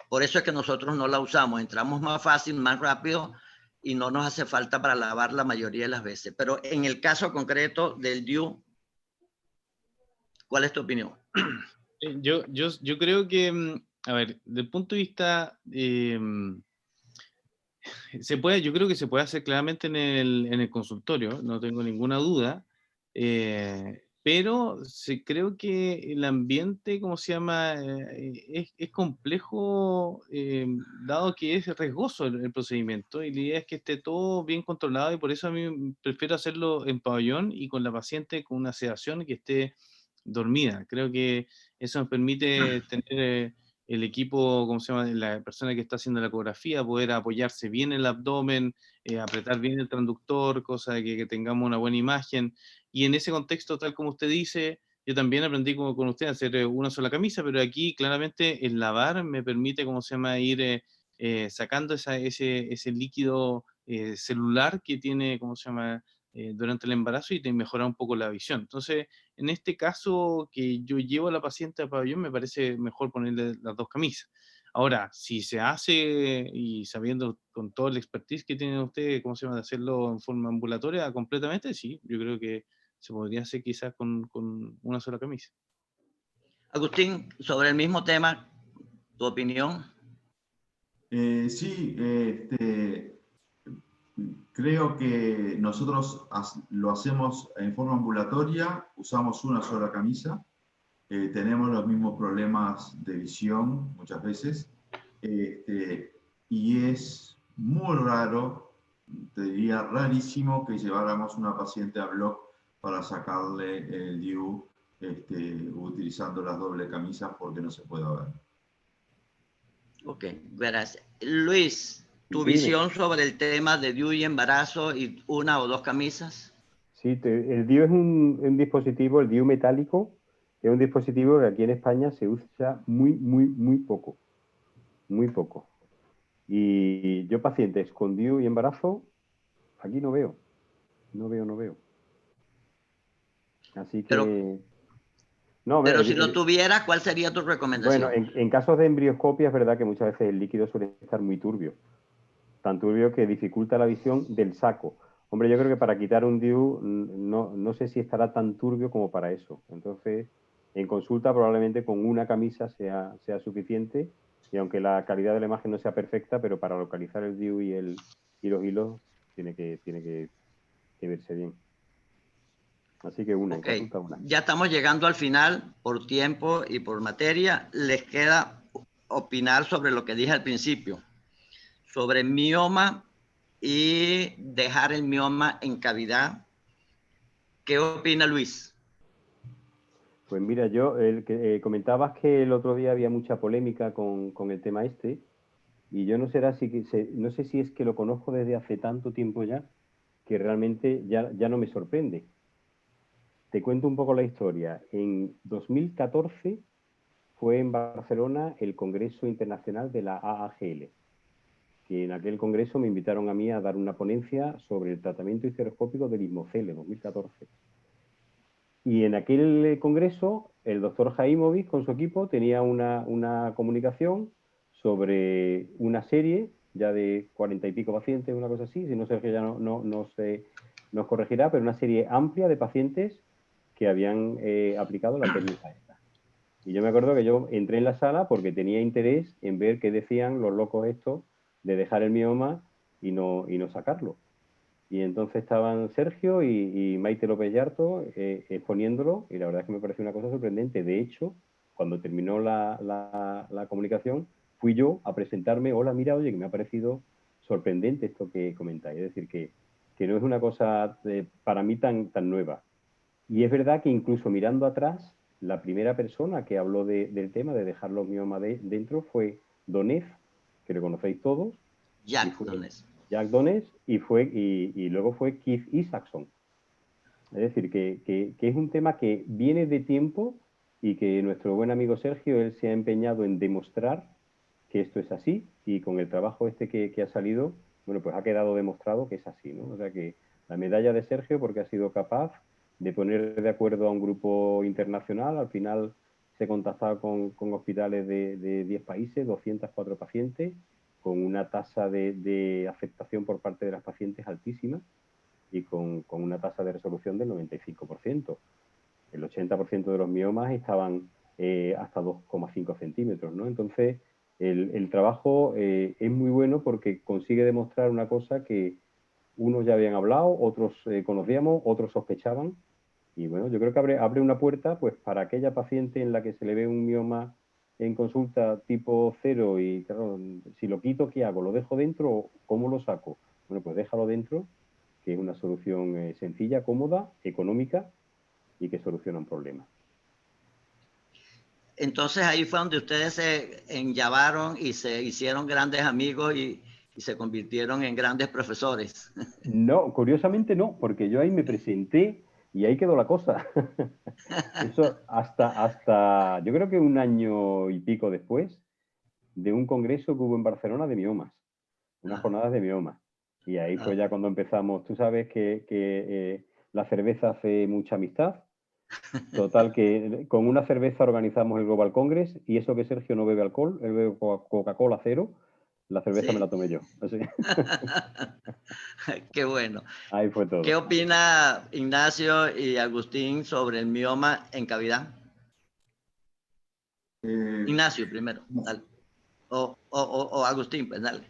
Por eso es que nosotros no la usamos. Entramos más fácil, más rápido y no nos hace falta para lavar la mayoría de las veces. Pero en el caso concreto del DIU, ¿cuál es tu opinión? Yo creo que, a ver, desde el punto de vista, yo creo que se puede hacer claramente en el consultorio, no tengo ninguna duda, pero creo que el ambiente, ¿cómo se llama? Es complejo, dado que es riesgoso el procedimiento, y la idea es que esté todo bien controlado, y por eso a mí prefiero hacerlo en pabellón y con la paciente con una sedación y que esté dormida. Creo que eso nos permite tener el equipo, ¿cómo se llama? La persona que está haciendo la ecografía, poder apoyarse bien en el abdomen, apretar bien el transductor, cosa de que tengamos una buena imagen. Y en ese contexto, tal como usted dice, yo también aprendí con usted a hacer una sola camisa, pero aquí claramente el lavar me permite, ¿cómo se llama?, ir sacando ese líquido celular que tiene, ¿cómo se llama?, durante el embarazo, y te mejora un poco la visión. Entonces, en este caso que yo llevo a la paciente al pabellón, me parece mejor ponerle las dos camisas. Ahora, si se hace, y sabiendo con todo el expertise que tiene usted, ¿cómo se llama?, de hacerlo en forma ambulatoria completamente, sí, yo creo que se podría hacer quizás con una sola camisa. Agustín, sobre el mismo tema, tu opinión. Sí, creo que nosotros lo hacemos en forma ambulatoria, usamos una sola camisa, tenemos los mismos problemas de visión muchas veces, y es muy raro, te diría rarísimo, que lleváramos una paciente a block para sacarle el DIU utilizando las doble camisas, porque no se puede ver. Ok, gracias. Luis, tu Dime. visión sobre el tema de DIU y embarazo y una o dos camisas. Sí, el DIU es un dispositivo, el DIU metálico, es un dispositivo que aquí en España se usa muy poco. Muy poco. Y yo pacientes con DIU y embarazo, aquí no veo. No veo. Así Pero, que... No, pero si lo tuvieras, ¿cuál sería tu recomendación? bueno, en casos de embrioscopia es verdad que muchas veces el líquido suele estar muy turbio. Tan turbio que dificulta la visión del saco. Hombre, yo creo que para quitar un DIU no sé si estará tan turbio como para eso. Entonces, en consulta probablemente con una camisa sea suficiente, y aunque la calidad de la imagen no sea perfecta, pero para localizar el DIU y los hilos tiene que verse bien. Así que una, en Ok, consulta una. ya estamos llegando al final por tiempo y por materia. Les queda opinar sobre lo que dije al principio, sobre mioma y dejar el mioma en cavidad. ¿Qué opina Luis? Pues mira, yo comentabas que el otro día había mucha polémica con el tema este, y yo no sé si es que lo conozco desde hace tanto tiempo ya, que realmente ya no me sorprende. Te cuento un poco la historia. En 2014 fue en Barcelona el Congreso Internacional de la AAGL, que en aquel congreso me invitaron a mí a dar una ponencia sobre el tratamiento histeroscópico del Ismocel, 2014. Y en aquel congreso, el doctor Jaimovic con su equipo tenía una comunicación sobre una serie ya de 40 y pico pacientes, una cosa así, si no Sergio ya nos corregirá, pero una serie amplia de pacientes que habían aplicado la técnica esta. Y yo me acuerdo que yo entré en la sala porque tenía interés en ver qué decían los locos estos de dejar el mioma y no sacarlo. Y entonces estaban Sergio y Maite López Yarto exponiéndolo, y la verdad es que me pareció una cosa sorprendente. De hecho, cuando terminó la comunicación, fui yo a presentarme: hola, mira, oye, que me ha parecido sorprendente esto que comentáis. Es decir, que no es una cosa para mí tan nueva. Y es verdad que incluso mirando atrás, la primera persona que habló del tema de dejar los miomas dentro fue Donez, que lo conocéis todos. Jack Donez. Jack Donez, y luego fue Keith Isaacson. Es decir, que es un tema que viene de tiempo, y que nuestro buen amigo Sergio, él se ha empeñado en demostrar que esto es así, y con el trabajo que ha salido, bueno, pues ha quedado demostrado que es así, ¿no? O sea que la medalla de Sergio, porque ha sido capaz de poner de acuerdo a un grupo internacional. Al final se contactaba con hospitales de 10 países, 204 pacientes, con una tasa de aceptación por parte de las pacientes altísima, y con una tasa de resolución del 95%. El 80% de los miomas estaban hasta 2,5 centímetros, ¿no? Entonces, el trabajo es muy bueno porque consigue demostrar una cosa que unos ya habían hablado, otros conocíamos, otros sospechaban. Y bueno, yo creo que abre una puerta pues para aquella paciente en la que se le ve un mioma en consulta tipo 0 y, claro, si lo quito, ¿qué hago? ¿Lo dejo dentro o cómo lo saco? Bueno, pues déjalo dentro, que es una solución sencilla, cómoda, económica, y que soluciona un problema. Entonces ahí fue donde ustedes se enllavaron y se hicieron grandes amigos y se convirtieron en grandes profesores. No, curiosamente no, porque yo ahí me presenté Y ahí quedó la cosa. Eso hasta, yo creo que un año y pico después de un congreso que hubo en Barcelona de miomas, unas jornadas de miomas. Y ahí fue ya cuando empezamos. Tú sabes que la cerveza hace mucha amistad. Total, que con una cerveza organizamos el Global Congress, y eso que Sergio no bebe alcohol, él bebe Coca-Cola cero, la cerveza Sí. me la tomé yo. Así. Qué bueno. Ahí fue todo. ¿Qué opina Ignacio y Agustín sobre el mioma en cavidad? Ignacio primero, dale. O Agustín, pues dale.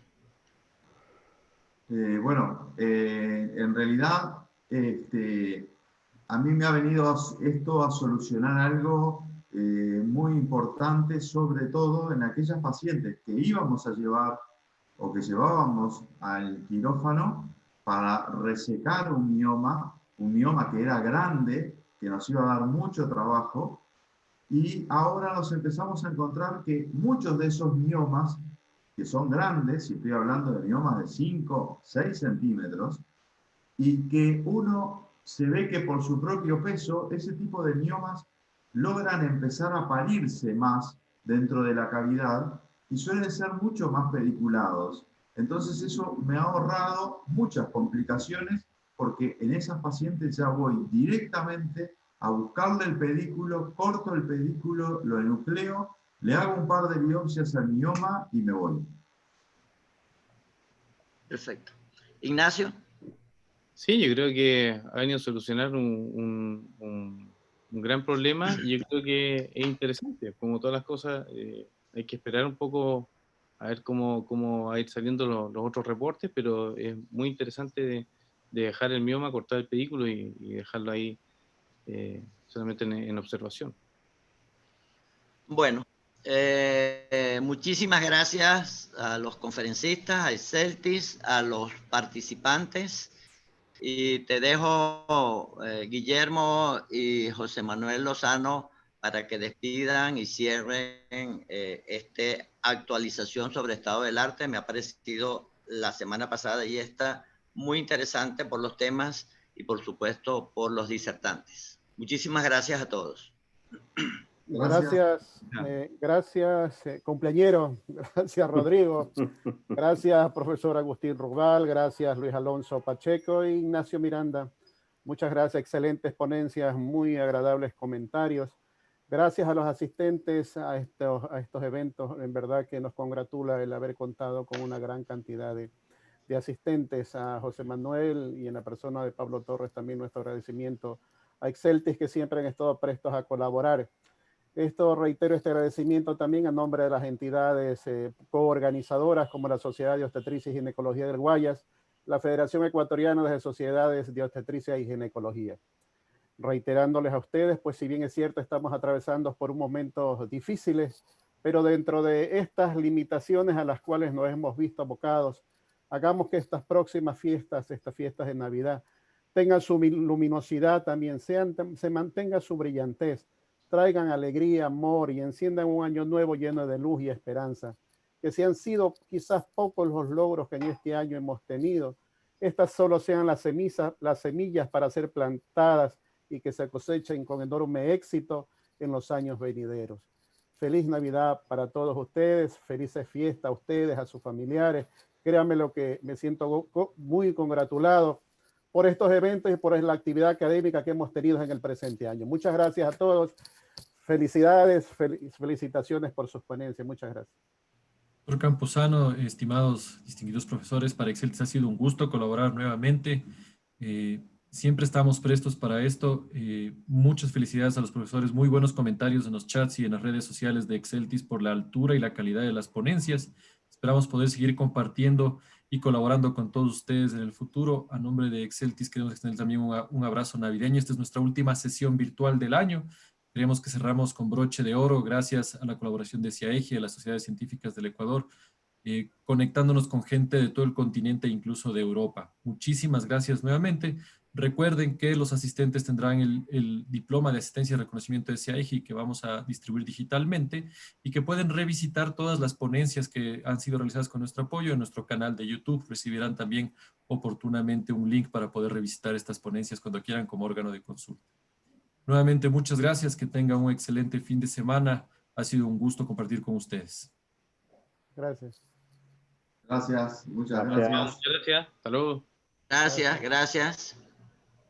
Bueno, en realidad a mí me ha venido esto a solucionar algo muy importante, sobre todo en aquellas pacientes que íbamos a llevar o que llevábamos al quirófano para resecar un mioma que era grande, que nos iba a dar mucho trabajo, y ahora nos empezamos a encontrar que muchos de esos miomas, que son grandes, y estoy hablando de miomas de 5, 6 centímetros, y que uno se ve que por su propio peso, ese tipo de miomas logran empezar a parirse más dentro de la cavidad y suelen ser mucho más pediculados. Entonces eso me ha ahorrado muchas complicaciones, porque en esas pacientes ya voy directamente a buscarle el pedículo, corto el pedículo, lo enucleo, le hago un par de biopsias al mioma y me voy. Perfecto. Ignacio. Sí, yo creo que ha venido a solucionar un gran problema, y yo creo que es interesante. Como todas las cosas, hay que esperar un poco a ver cómo va a ir saliendo los otros reportes, pero es muy interesante de dejar el mioma, cortar el pedículo y dejarlo ahí solamente en observación. Bueno, muchísimas gracias a los conferencistas, a Exceltis, a los participantes. Y te dejo, Guillermo y José Manuel Lozano, para que despidan y cierren esta actualización sobre estado del arte. Me ha parecido la semana pasada y esta muy interesante por los temas y por supuesto por los disertantes. Muchísimas gracias a todos. Gracias, cumpleañero. Gracias, Rodrigo. Gracias, profesor Agustín Rubal. Gracias, Luis Alonso Pacheco e Ignacio Miranda. Muchas gracias, excelentes ponencias, muy agradables comentarios. Gracias a los asistentes a estos eventos. En verdad que nos congratula el haber contado con una gran cantidad de asistentes. A José Manuel y en la persona de Pablo Torres también nuestro agradecimiento. A Exceltis, que siempre han estado prestos a colaborar. Reitero este agradecimiento también a nombre de las entidades coorganizadoras como la Sociedad de Obstetricia y Ginecología del Guayas, la Federación Ecuatoriana de Sociedades de Obstetricia y Ginecología. Reiterándoles a ustedes, pues si bien es cierto, estamos atravesando por momentos difíciles, pero dentro de estas limitaciones a las cuales nos hemos visto abocados, hagamos que estas próximas fiestas, estas fiestas de Navidad, tengan su luminosidad también, se mantenga su brillantez, traigan alegría, amor y enciendan un año nuevo lleno de luz y esperanza. Que si han sido quizás pocos los logros que en este año hemos tenido, estas solo sean las semillas para ser plantadas y que se cosechen con enorme éxito en los años venideros. Feliz Navidad para todos ustedes, felices fiestas a ustedes, a sus familiares. Créanme lo que me siento muy congratulado por estos eventos y por la actividad académica que hemos tenido en el presente año. Muchas gracias a todos. Felicidades, felicitaciones por sus ponencias. Muchas gracias. Doctor Campuzano, estimados, distinguidos profesores, para Exceltis ha sido un gusto colaborar nuevamente. Siempre estamos prestos para esto. Muchas felicidades a los profesores. Muy buenos comentarios en los chats y en las redes sociales de Exceltis por la altura y la calidad de las ponencias. Esperamos poder seguir compartiendo y colaborando con todos ustedes en el futuro. A nombre de Exceltis queremos extender también un abrazo navideño. Esta es nuestra última sesión virtual del año. Creemos que cerramos con broche de oro gracias a la colaboración de CIAEGI, de las Sociedades Científicas del Ecuador, conectándonos con gente de todo el continente e incluso de Europa. Muchísimas gracias nuevamente. Recuerden que los asistentes tendrán el diploma de asistencia y reconocimiento de CIAEGI que vamos a distribuir digitalmente y que pueden revisitar todas las ponencias que han sido realizadas con nuestro apoyo en nuestro canal de YouTube. Recibirán también oportunamente un link para poder revisitar estas ponencias cuando quieran como órgano de consulta. Nuevamente, muchas gracias. Que tengan un excelente fin de semana. Ha sido un gusto compartir con ustedes. Gracias. Gracias, muchas Gracias. gracias. Muchas gracias. Hasta luego. Gracias, gracias.